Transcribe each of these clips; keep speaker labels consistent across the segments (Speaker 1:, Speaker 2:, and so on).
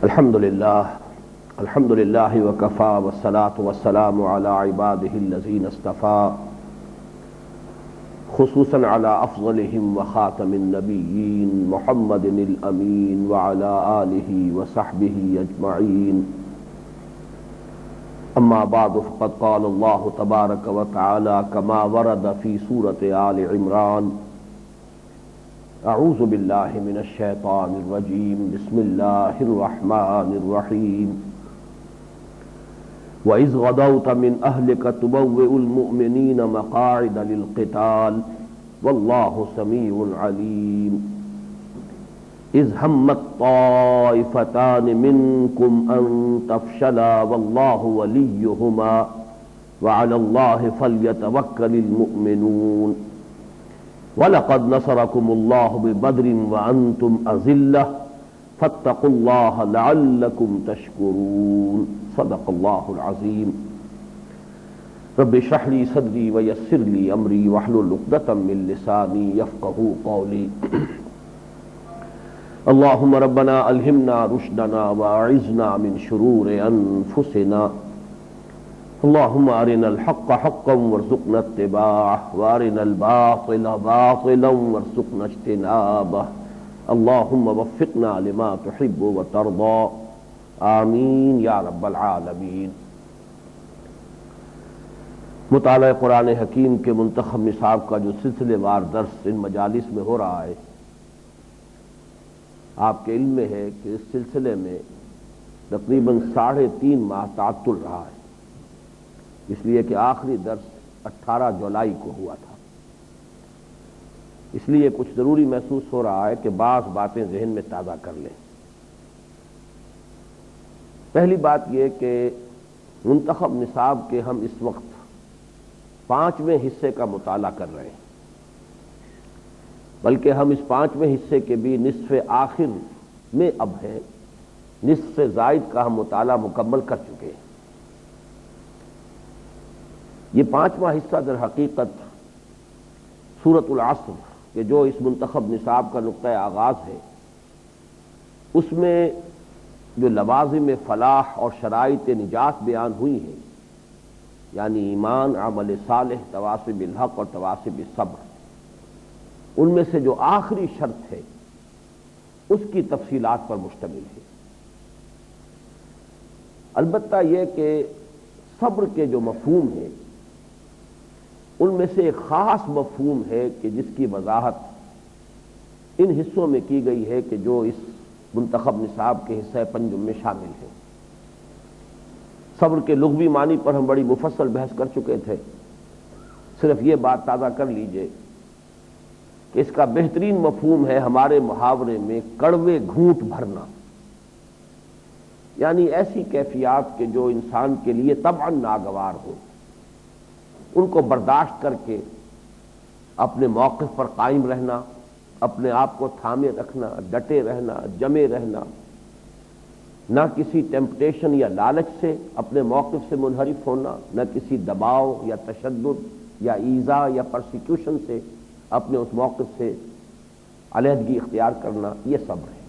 Speaker 1: الحمد للہ وکفا والصلاة والسلام علی عباده الذین اصطفى خصوصا علی افضلهم وخاتم النبیین محمد الامین وعلی آلہ وصحبہ اجمعین اما بعد فقد قال اللہ تبارک وتعالی کما ورد فی سورة آل عمران اعوذ باللہ من الشیطان الرجیم بسم اللہ الرحمن الرحیم وَإِذْ غَدَوْتَ مِنْ أَهْلِكَ تُبَوِّئُ الْمُؤْمِنِينَ مَقَاعِدَ لِلْقِتَالِ وَاللَّهُ سَمِيعٌ عَلِيمٌ إِذْ هَمَّتْ طَائِفَتَانِ مِنْكُمْ أَنْ تَفْشَلَا وَاللَّهُ وَلِيُّهُمَا وَعَلَى اللَّهِ فَلْيَتَوَكَّلِ الْمُؤْمِنُونَ وَلَقَدْ نَصَرَكُمُ اللَّهُ بِبَدْرٍ وَأَنْتُمْ أَذِلَّةٌ فَاتَّقُوا اللَّهَ لَعَلَّكُمْ تَشْكُرُونَ صدق اللہ العظیم رب اشرح لی صدری ویسر لی امری واحلل عقدۃ من لسانی یفقہوا قولی اللہم ربنا الہمنا رشدنا واعذنا من شرور انفسنا اللہم ارنا الحق حقا وارزقنا اتباعہ وارنا الباطل باطلا وارزقنا اجتنابہ اللہم وفقنا لما تحب وترضى آمین یا رب العالمین۔ مطالعہ قرآن حکیم کے منتخب نصاب کا جو سلسلے وار درس ان مجالس میں ہو رہا ہے، آپ کے علم میں ہے کہ اس سلسلے میں تقریباً 3.5 ماہ تعطل رہا ہے، اس لیے کہ آخری درس 18 جولائی کو ہوا تھا۔ اس لیے کچھ ضروری محسوس ہو رہا ہے کہ بعض باتیں ذہن میں تازہ کر لیں۔ پہلی بات یہ کہ منتخب نصاب کے ہم اس وقت 5ویں حصے کا مطالعہ کر رہے ہیں، بلکہ ہم اس 5ویں حصے کے بھی نصف آخر میں اب ہیں، نصف سے زائد کا ہم مطالعہ مکمل کر چکے ہیں۔ یہ 5واں حصہ در حقیقت سورۃ العصر کہ جو اس منتخب نصاب کا نقطہ آغاز ہے، اس میں جو لوازم فلاح اور شرائط نجات بیان ہوئی ہیں، یعنی ایمان، عمل صالح، تواصی بالحق اور تواصی بالصبر، ان میں سے جو آخری شرط ہے اس کی تفصیلات پر مشتمل ہے۔ البتہ یہ کہ صبر کے جو مفہوم ہیں ان میں سے ایک خاص مفہوم ہے کہ جس کی وضاحت ان حصوں میں کی گئی ہے کہ جو اس منتخب نصاب کے حصہ پنجم میں شامل ہے۔ صبر کے لغوی معنی پر ہم بڑی مفصل بحث کر چکے تھے، صرف یہ بات تازہ کر لیجئے کہ اس کا بہترین مفہوم ہے ہمارے محاورے میں کڑوے گھونٹ بھرنا، یعنی ایسی کیفیات کہ جو انسان کے لیے طبعاً ناگوار ہو، ان کو برداشت کر کے اپنے موقف پر قائم رہنا، اپنے آپ کو تھامے رکھنا، ڈٹے رہنا، جمے رہنا، نہ کسی ٹیمپٹیشن یا لالچ سے اپنے موقف سے منحرف ہونا، نہ کسی دباؤ یا تشدد یا ایذا یا پرسیکیوشن سے اپنے اس موقف سے علیحدگی اختیار کرنا، یہ صبر ہے۔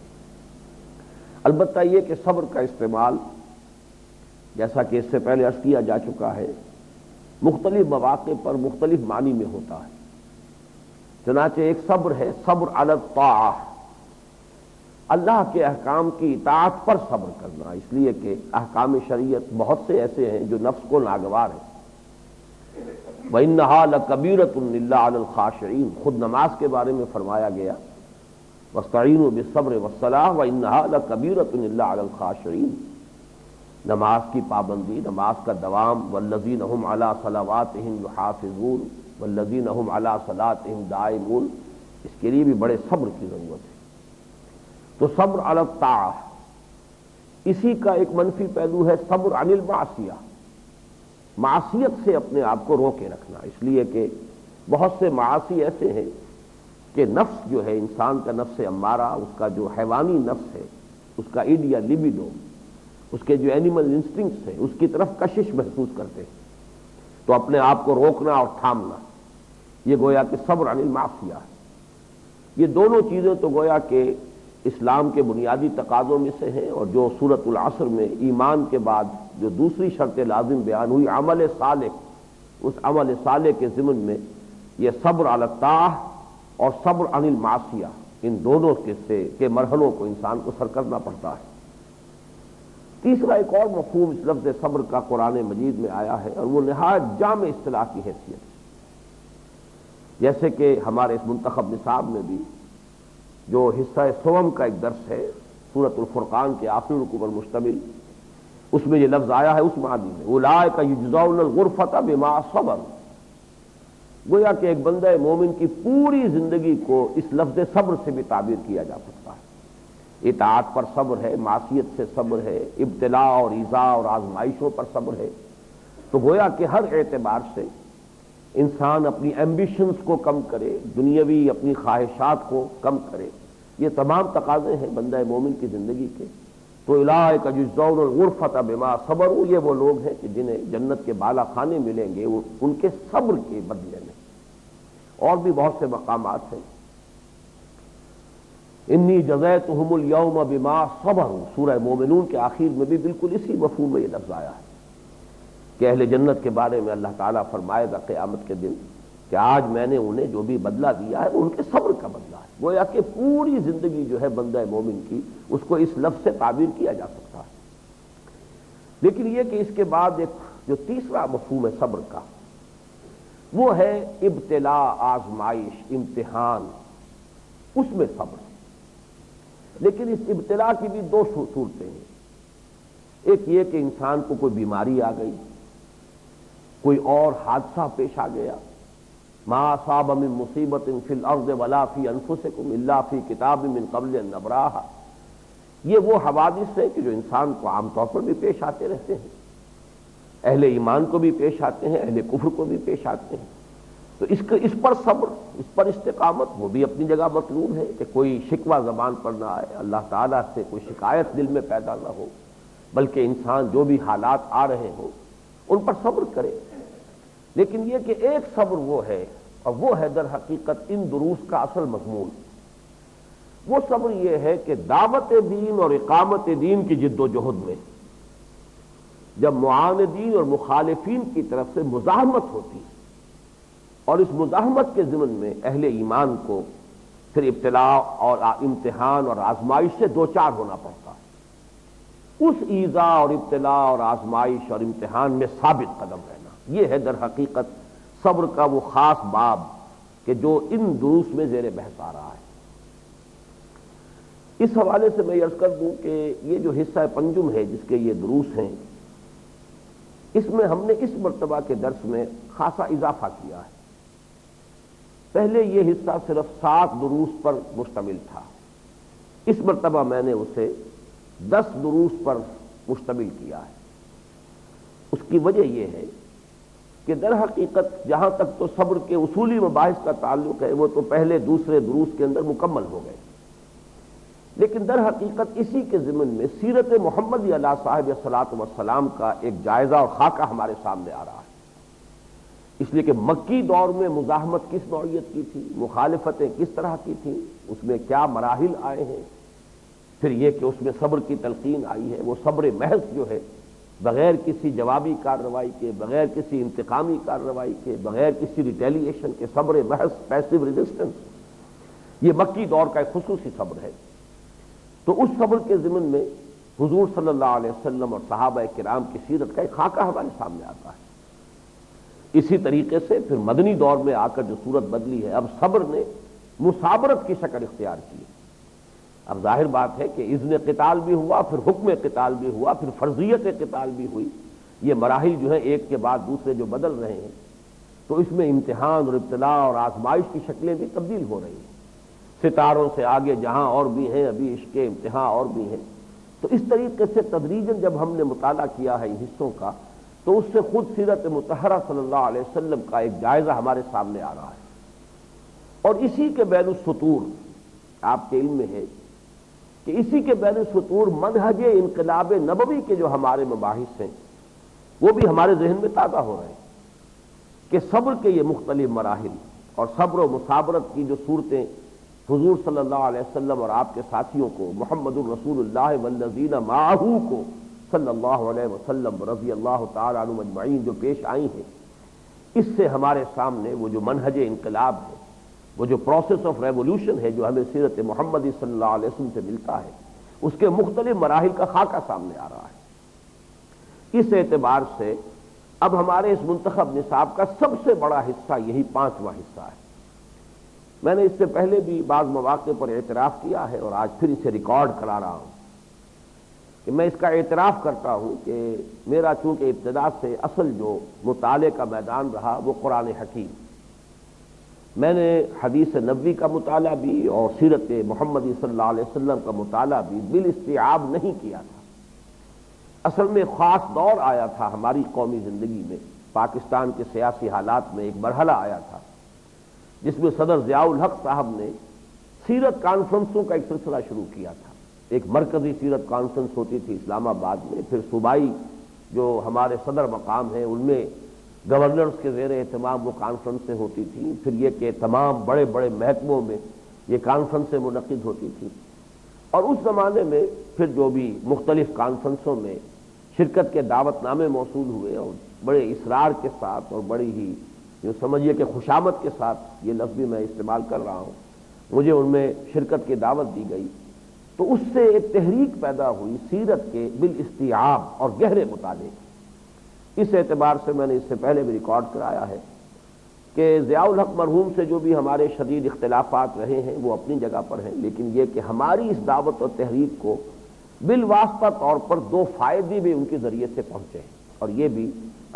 Speaker 1: البتہ یہ کہ صبر کا استعمال، جیسا کہ اس سے پہلے عرض کیا جا چکا ہے، مختلف مواقع پر مختلف معنی میں ہوتا ہے۔ چنانچہ ایک صبر ہے صبر علی الطاعہ، اللہ کے احکام کی اطاعت پر صبر کرنا، اس لیے کہ احکام شریعت بہت سے ایسے ہیں جو نفس کو ناگوار ہیں۔ وَإِنَّهَا لَكَبِيرَةٌ إِلَّا عَلَى الْخَاشِعِينَ، خود نماز کے بارے میں فرمایا گیا وَاسْتَعِينُوا بِالصَّبْرِ وَالصَّلَاةِ وَإِنَّهَا لَكَبِيرَةٌ إِلَّا عَلَى الْخَاشِعِينَ، نماز کی پابندی، نماز کا دوام، وَالَّذِينَ هُمْ عَلَى صَلَوَاتِهِمْ يُحَافِظُونَ وَالَّذِينَ هُمْ عَلَى صَلَاتِهِمْ دَائِمُونَ، اس کے لیے بھی بڑے صبر کی ضرورت ہے۔ تو صبر علی الطاعہ، اسی کا ایک منفی پہلو ہے صبر عن المعصیہ، معصیت سے اپنے آپ کو روکے رکھنا، اس لیے کہ بہت سے معاصی ایسے ہیں کہ نفس جو ہے انسان کا نفس امارہ، اس کا جو حیوانی نفس ہے، اس کا ایڈ یا لیبیڈو، اس کے جو اینیمل انسٹنکٹس ہیں، اس کی طرف کشش محسوس کرتے ہیں، تو اپنے آپ کو روکنا اور تھامنا، یہ گویا کہ صبر عن المعصیہ ہے۔ یہ دونوں چیزیں تو گویا کہ اسلام کے بنیادی تقاضوں میں سے ہیں، اور جو سورۃ العصر میں ایمان کے بعد جو دوسری شرط لازم بیان ہوئی عمل صالح، اس عمل صالح کے ضمن میں یہ صبر علی الطاعہ اور صبر عن المعصیہ، ان دونوں کے مرحلوں کو انسان کو سر کرنا پڑتا ہے۔ تیسرا ایک اور مفہوم اس لفظ صبر کا قرآن مجید میں آیا ہے، اور وہ نہایت جامع اصطلاح کی حیثیت ہے۔ جیسے کہ ہمارے اس منتخب نصاب میں بھی جو حصہ سوم کا ایک درس ہے سورۃ الفرقان کے آخری رکوع پر مشتمل، اس میں یہ لفظ آیا ہے اس معنی میں اولئک یجزون الغرفۃ بما صبروا، گویا کہ ایک بندہ مومن کی پوری زندگی کو اس لفظ صبر سے بھی تعبیر کیا جا سکتا ہے۔ اطاعت پر صبر ہے، معصیت سے صبر ہے، ابتلاء اور ایذاء اور آزمائشوں پر صبر ہے، تو گویا کہ ہر اعتبار سے انسان اپنی ایمبیشنز کو کم کرے، دنیاوی اپنی خواہشات کو کم کرے، یہ تمام تقاضے ہیں بندہ مومن کی زندگی کے۔ تو اولئک یجزون الغرفۃ بما صبروا، یہ وہ لوگ ہیں کہ جنہیں جنت کے بالا خانے ملیں گے ان کے صبر کے بدلے میں۔ اور بھی بہت سے مقامات ہیں، انی جزیتہم الیوم بما صبروا، سورہ مومنون کے آخر میں بھی بالکل اسی مفہوم میں یہ لفظ آیا ہے کہ اہل جنت کے بارے میں اللہ تعالیٰ فرمائے گا قیامت کے دن کہ آج میں نے انہیں جو بھی بدلہ دیا ہے وہ ان کے صبر کا بدلہ ہے۔ گویا کہ پوری زندگی جو ہے بندہ مومن کی، اس کو اس لفظ سے تعبیر کیا جا سکتا ہے۔ لیکن یہ کہ اس کے بعد ایک جو تیسرا مفہوم ہے صبر کا، وہ ہے ابتلاء، آزمائش، امتحان، اس میں صبر۔ لیکن اس ابتلاء کی بھی دو صورتیں ہیں، ایک یہ کہ انسان کو کوئی بیماری آ گئی، کوئی اور حادثہ پیش آ گیا، ما اصاب من مصیبت فی الارض ولا فی انفسکم الا فی کتاب من قبل ان نبراہا، یہ وہ حوادث ہیں کہ جو انسان کو عام طور پر بھی پیش آتے رہتے ہیں، اہل ایمان کو بھی پیش آتے ہیں، اہل کفر کو بھی پیش آتے ہیں۔ تو اس پر صبر، اس پر استقامت وہ بھی اپنی جگہ مطلوب ہے کہ کوئی شکوہ زبان پر نہ آئے، اللہ تعالیٰ سے کوئی شکایت دل میں پیدا نہ ہو، بلکہ انسان جو بھی حالات آ رہے ہوں ان پر صبر کرے۔ لیکن یہ کہ ایک صبر وہ ہے، اور وہ ہے در حقیقت ان دروس کا اصل مضمون، وہ صبر یہ ہے کہ دعوت دین اور اقامت دین کی جد و جہد میں جب معاندین اور مخالفین کی طرف سے مزاحمت ہوتی ہے، اور اس مزاحمت کے ضمن میں اہل ایمان کو پھر ابتلاء اور امتحان اور آزمائش سے دوچار ہونا پڑتا ہے، اس ایذاء اور ابتلاء اور آزمائش اور امتحان میں ثابت قدم رہنا، یہ ہے در حقیقت صبر کا وہ خاص باب کہ جو ان دروس میں زیر بحث آ رہا ہے۔ اس حوالے سے میں عرض کر دوں کہ یہ جو حصہ پنجم ہے جس کے یہ دروس ہیں، اس میں ہم نے اس مرتبہ کے درس میں خاصا اضافہ کیا ہے۔ پہلے یہ حصہ صرف 7 دروس پر مشتمل تھا، اس مرتبہ میں نے اسے 10 دروس پر مشتمل کیا ہے۔ اس کی وجہ یہ ہے کہ در حقیقت جہاں تک تو صبر کے اصولی مباحث کا تعلق ہے وہ تو پہلے دوسرے دروس کے اندر مکمل ہو گئے، لیکن در حقیقت اسی کے ضمن میں سیرت محمدی علیہ صاحب الصلاۃ والسلام کا ایک جائزہ اور خاکہ ہمارے سامنے آ رہا ہے، اس لیے کہ مکی دور میں مزاحمت کس نوعیت کی تھی، مخالفتیں کس طرح کی تھیں، اس میں کیا مراحل آئے ہیں، پھر یہ کہ اس میں صبر کی تلقین آئی ہے، وہ صبر محض جو ہے بغیر کسی جوابی کارروائی کے، بغیر کسی انتقامی کارروائی کے، بغیر کسی ریٹیلیشن کے، صبر محض پیسو ریزسٹنس، یہ مکی دور کا ایک خصوصی صبر ہے۔ تو اس صبر کے ضمن میں حضور صلی اللہ علیہ وسلم اور صحابہ کرام کی سیرت کا ایک خاکہ ہمارے سامنے آتا ہے۔ اسی طریقے سے پھر مدنی دور میں آ کر جو صورت بدلی ہے، اب صبر نے مصابرت کی شکل اختیار کی ہے۔ اب ظاہر بات ہے کہ اذن قتال بھی ہوا، پھر حکم قتال بھی ہوا، پھر فرضیت قتال بھی ہوئی، یہ مراحل جو ہیں ایک کے بعد دوسرے جو بدل رہے ہیں، تو اس میں امتحان اور ابتلاء اور آزمائش کی شکلیں بھی تبدیل ہو رہی ہیں، ستاروں سے آگے جہاں اور بھی ہیں ابھی عشق امتحان اور بھی ہیں۔ تو اس طریقے سے تدریجاً جب ہم نے مطالعہ کیا ہے ان حصوں کا، تو اس سے خود سیرت مطہرہ صلی اللہ علیہ وسلم کا ایک جائزہ ہمارے سامنے آ رہا ہے، اور اسی کے بین السطور آپ کے علم میں ہے کہ اسی کے بین السطور منہج انقلاب نبوی کے جو ہمارے مباحث ہیں وہ بھی ہمارے ذہن میں تازہ ہو رہے ہیں کہ صبر کے یہ مختلف مراحل اور صبر و مصابرت کی جو صورتیں حضور صلی اللہ علیہ وسلم اور آپ کے ساتھیوں کو، محمد الرسول اللہ والذین معہ کو صلی اللہ علیہ وسلم رضی اللہ تعالی عنہم اجمعین جو پیش آئی ہیں، اس سے ہمارے سامنے وہ جو منہج انقلاب ہے، وہ جو پروسیس آف ریولوشن ہے جو ہمیں سیرت محمدی صلی اللہ علیہ وسلم سے ملتا ہے، اس کے مختلف مراحل کا خاکہ سامنے آ رہا ہے۔ اس اعتبار سے اب ہمارے اس منتخب نصاب کا سب سے بڑا حصہ یہی 5واں حصہ ہے۔ میں نے اس سے پہلے بھی بعض مواقع پر اعتراف کیا ہے اور آج پھر اسے ریکارڈ کرا رہا ہوں کہ میں اس کا اعتراف کرتا ہوں کہ میرا چونکہ ابتدا سے اصل جو مطالعے کا میدان رہا وہ قرآن حکیم، میں نے حدیث نبوی کا مطالعہ بھی اور سیرت محمدی صلی اللہ علیہ وسلم کا مطالعہ بھی بالاستیعاب نہیں کیا تھا۔ اصل میں خاص دور آیا تھا ہماری قومی زندگی میں، پاکستان کے سیاسی حالات میں ایک مرحلہ آیا تھا جس میں صدر ضیاء الحق صاحب نے سیرت کانفرنسوں کا ایک سلسلہ شروع کیا تھا۔ ایک مرکزی سیرت کانفرنس ہوتی تھی اسلام آباد میں، پھر صوبائی جو ہمارے صدر مقام ہیں ان میں گورنرز کے زیر اہتمام وہ کانفرنسیں ہوتی تھیں، پھر یہ کہ تمام بڑے بڑے محکموں میں یہ کانفرنسیں منعقد ہوتی تھیں، اور اس زمانے میں پھر جو بھی مختلف کانفرنسوں میں شرکت کے دعوت نامے موصول ہوئے اور بڑے اصرار کے ساتھ اور بڑی ہی جو سمجھیے کہ خوشامد کے ساتھ، یہ لفظ بھی میں استعمال کر رہا ہوں، مجھے ان میں شرکت کی دعوت دی گئی، تو اس سے ایک تحریک پیدا ہوئی سیرت کے بالاستیعاب اور گہرے مطالعے کی۔ اس اعتبار سے میں نے اس سے پہلے بھی ریکارڈ کرایا ہے کہ ضیاء الحق مرحوم سے جو بھی ہمارے شدید اختلافات رہے ہیں وہ اپنی جگہ پر ہیں، لیکن یہ کہ ہماری اس دعوت اور تحریک کو بالواسطہ طور پر 2 فائدے بھی ان کے ذریعے سے پہنچے ہیں، اور یہ بھی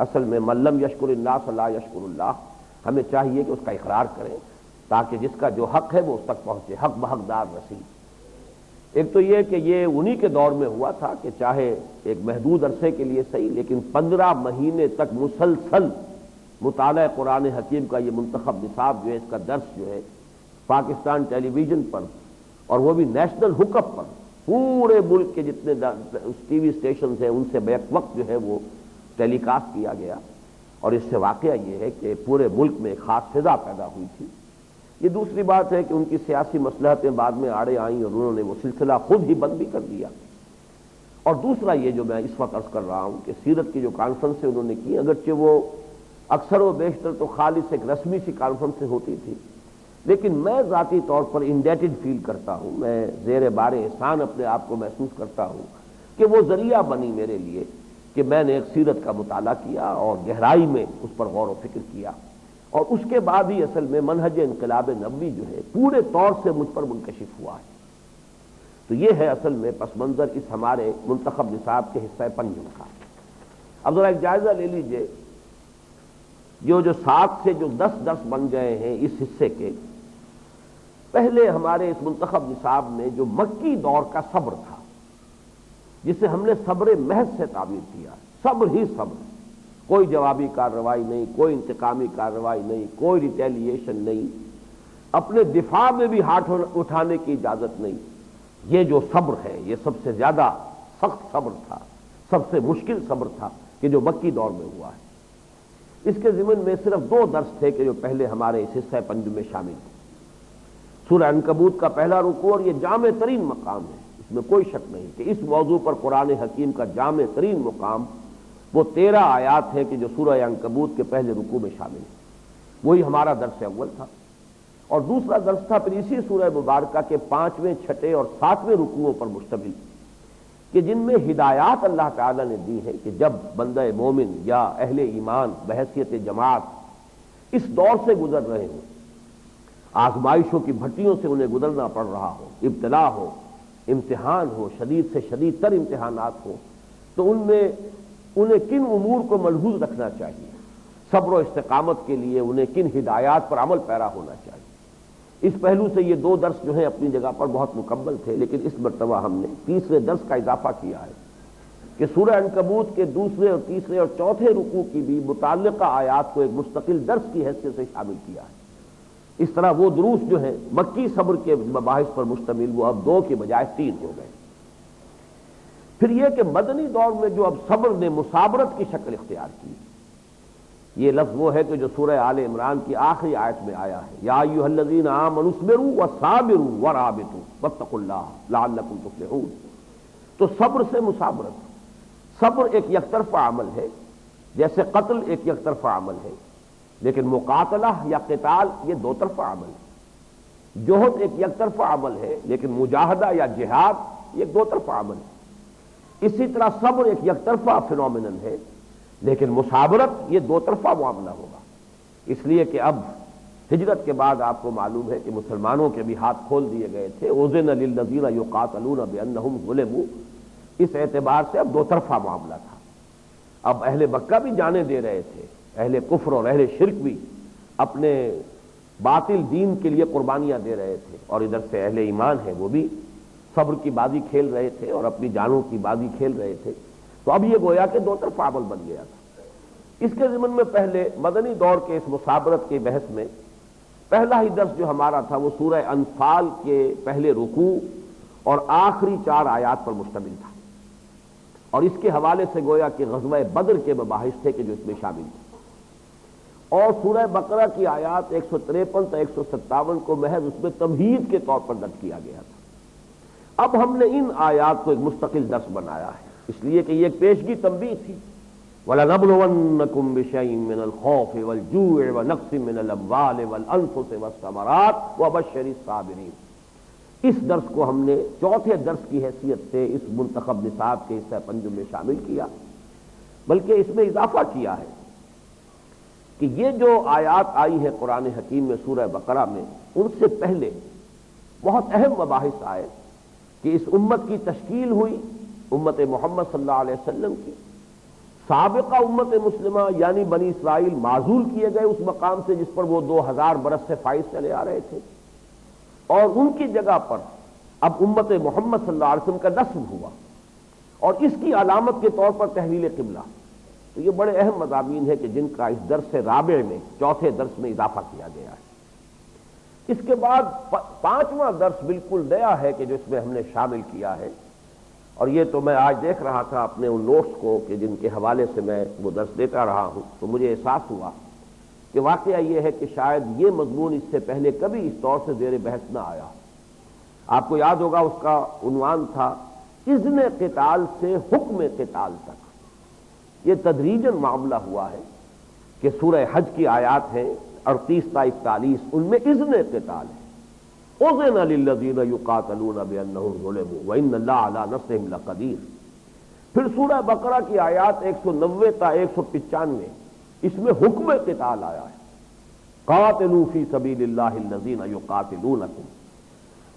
Speaker 1: اصل میں من لم یشکر الناس لا یشکر اللہ، ہمیں چاہیے کہ اس کا اقرار کریں تاکہ جس کا جو حق ہے وہ اس تک پہنچے، حق بحقدار رسی۔ ایک تو یہ کہ یہ انہی کے دور میں ہوا تھا کہ چاہے ایک محدود عرصے کے لیے صحیح لیکن 15 مہینے تک مسلسل مطالعہ قرآن حکیم کا یہ منتخب نصاب جو ہے، اس کا درس جو ہے پاکستان ٹیلی ویژن پر اور وہ بھی نیشنل ہوک اپ پر پورے ملک کے جتنے ٹی وی اسٹیشنز ہیں ان سے بیک وقت جو ہے وہ ٹیلی کاسٹ کیا گیا، اور اس سے واقعہ یہ ہے کہ پورے ملک میں ایک خاص فضا پیدا ہوئی تھی۔ یہ دوسری بات ہے کہ ان کی سیاسی مصلحتیں بعد میں آڑے آئیں اور انہوں نے وہ سلسلہ خود ہی بند بھی کر دیا۔ اور دوسرا یہ جو میں اس وقت عرض کر رہا ہوں کہ سیرت کی جو کانفرنسیں انہوں نے کی، اگرچہ وہ اکثر و بیشتر تو خالص ایک رسمی سی کانفرنسیں ہوتی تھی، لیکن میں ذاتی طور پر انڈیٹڈ فیل کرتا ہوں، میں زیر بار احسان اپنے آپ کو محسوس کرتا ہوں کہ وہ ذریعہ بنی میرے لیے کہ میں نے ایک سیرت کا مطالعہ کیا اور گہرائی میں اس پر غور و فکر کیا، اور اس کے بعد ہی اصل میں منہج انقلاب نبوی جو ہے پورے طور سے مجھ پر منکشف ہوا ہے۔ تو یہ ہے اصل میں پس منظر اس ہمارے منتخب نصاب کے حصہ 5 کا۔ اب ذرا ایک جائزہ لے لیجئے، جو 7 سے جو 10 درس بن گئے ہیں اس حصے کے، پہلے ہمارے اس منتخب نصاب میں جو مکی دور کا صبر تھا، جسے ہم نے صبر محض سے تعبیر کیا، صبر ہی صبر، کوئی جوابی کارروائی نہیں، کوئی انتقامی کارروائی نہیں، کوئی ریٹیلیشن نہیں، اپنے دفاع میں بھی ہاتھ اٹھانے کی اجازت نہیں، یہ جو صبر ہے یہ سب سے زیادہ سخت صبر تھا، سب سے مشکل صبر تھا کہ جو مکی دور میں ہوا ہے۔ اس کے ضمن میں صرف 2 درس تھے کہ جو پہلے ہمارے اس حصہ 5 میں شامل تھے۔ سورہ عنکبوت کا پہلا رکوع، اور یہ جامع ترین مقام ہے، اس میں کوئی شک نہیں کہ اس موضوع پر قرآن حکیم کا جامع ترین مقام وہ 13 آیات ہے کہ جو سورہ عنکبوت کے پہلے رکوع میں شامل ہے، وہی ہمارا درس اول تھا۔ اور دوسرا درس تھا پھر اسی سورہ مبارکہ کے 5ویں، 6ٹھے اور 7ویں رکوعوں پر مشتمل کہ جن میں ہدایات اللہ تعالی نے دی ہے کہ جب بندہ مومن یا اہل ایمان بحیثیت جماعت اس دور سے گزر رہے ہوں، آزمائشوں کی بھٹیوں سے انہیں گزرنا پڑ رہا ہو، ابتلا ہو، امتحان ہو، شدید سے شدید تر امتحانات ہو، تو ان میں انہیں کن امور کو ملحوظ رکھنا چاہیے، صبر و استقامت کے لیے انہیں کن ہدایات پر عمل پیرا ہونا چاہیے۔ اس پہلو سے یہ 2 درس جو ہیں اپنی جگہ پر بہت مکمل تھے، لیکن اس مرتبہ ہم نے تیسرے درس کا اضافہ کیا ہے کہ سورہ عنکبوت کے دوسرے اور تیسرے اور چوتھے رکوع کی بھی متعلقہ آیات کو ایک مستقل درس کی حیثیت سے شامل کیا ہے۔ اس طرح وہ دروس جو ہیں مکی صبر کے مباحث پر مشتمل وہ اب 2 کے بجائے 3 ہو گئے۔ پھر یہ کہ مدنی دور میں جو اب صبر نے مصابرت کی شکل اختیار کی، یہ لفظ وہ ہے کہ جو سورہ آل عمران کی آخری آیت میں آیا ہے، یا ایھا الذین آمنوا اصبروا وصابروا ورابطوا واتقوا اللہ لعلکم تفلحون۔ تو صبر سے مصابرت، صبر ایک یک طرفہ عمل ہے، جیسے قتل ایک یک طرفہ عمل ہے، لیکن مقاتلہ یا قتال یہ دو طرفہ عمل ہے۔ جوہد ایک یک طرفہ عمل ہے، لیکن مجاہدہ یا جہاد یہ دو طرفہ عمل ہے۔ اسی طرح صبر ایک یک طرفہ فنومینن ہے، لیکن مصابرت یہ دو طرفہ معاملہ ہوگا۔ اس لیے کہ اب ہجرت کے بعد آپ کو معلوم ہے کہ مسلمانوں کے بھی ہاتھ کھول دیے گئے تھے، اذن للذین یقاتلون بانہم ظلموا، اس اعتبار سے اب دو طرفہ معاملہ تھا۔ اب اہل مکہ بھی جانے دے رہے تھے، اہل کفر اور اہل شرک بھی اپنے باطل دین کے لیے قربانیاں دے رہے تھے، اور ادھر سے اہل ایمان ہیں وہ بھی صبر کی بازی کھیل رہے تھے اور اپنی جانوں کی بازی کھیل رہے تھے۔ تو اب یہ گویا کہ دو طرفہ عمل بن گیا تھا۔ اس کے ضمن میں پہلے مدنی دور کے اس مصابرت کی بحث میں پہلا ہی درس جو ہمارا تھا وہ سورہ انفال کے پہلے رکوع اور آخری 4 آیات پر مشتمل تھا، اور اس کے حوالے سے گویا کہ غزوہ بدر کے مباحث تھے کہ جو اس میں شامل تھے، اور سورہ بقرہ کی آیات 153 تا 157 کو محض اس میں تمہید کے طور پر درج کیا گیا تھا۔ اب ہم نے ان آیات کو ایک مستقل درس بنایا ہے، اس لیے کہ یہ ایک پیشگی تنبیہ تھی۔ وَلَنَبْلُوَنَّكُمْ بِشَيْءٍ مِّنَ الْخَوْفِ وَالْجُوعِ وَنَقْصٍ مِّنَ الْأَمْوَالِ وَالْأَنفُسِ وَالثَّمَرَاتِ وَبَشِّرِ الصَّابِرِينَ۔ اس درس کو ہم نے چوتھے درس کی حیثیت سے اس منتخب نصاب کے حصہ پنجم میں شامل کیا، بلکہ اس میں اضافہ کیا ہے کہ یہ جو آیات آئی ہے قرآن حکیم میں سورہ بقرہ میں، ان سے پہلے بہت اہم مباحث آئے کہ اس امت کی تشکیل ہوئی، امت محمد صلی اللہ علیہ وسلم کی سابقہ امت مسلمہ یعنی بنی اسرائیل معزول کیے گئے اس مقام سے جس پر وہ 2000 برس سے فائز چلے آ رہے تھے، اور ان کی جگہ پر اب امت محمد صلی اللہ علیہ وسلم کا نصب ہوا، اور اس کی علامت کے طور پر تحویل قبلہ۔ تو یہ بڑے اہم مضامین ہیں کہ جن کا اس درس رابع میں چوتھے درس میں اضافہ کیا گیا ہے۔ اس کے بعد 5واں درس بالکل نیا ہے کہ جو اس میں ہم نے شامل کیا ہے، اور یہ تو میں آج دیکھ رہا تھا اپنے ان نوٹس کو کہ جن کے حوالے سے میں وہ درس دیتا رہا ہوں، تو مجھے احساس ہوا کہ واقعہ یہ ہے کہ شاید یہ مضمون اس سے پہلے کبھی اس طور سے زیر بحث نہ آیا۔ آپ کو یاد ہوگا اس کا عنوان تھا اذن قتال سے حکم قتال تک۔ یہ تدریجاً معاملہ ہوا ہے کہ سورہ حج کی آیات ہیں 38 تا 41، ان میں اذن قتال ہے، اذن للذین یقاتلون بانہم ظلموا وان اللہ علی نصرہم لقدیر۔ پھر سورہ بقرہ کی آیات 190 تا 195، اس میں حکم قتال آیا ہے، قاتلوا فی سبیل اللہ الذین یقاتلونکم۔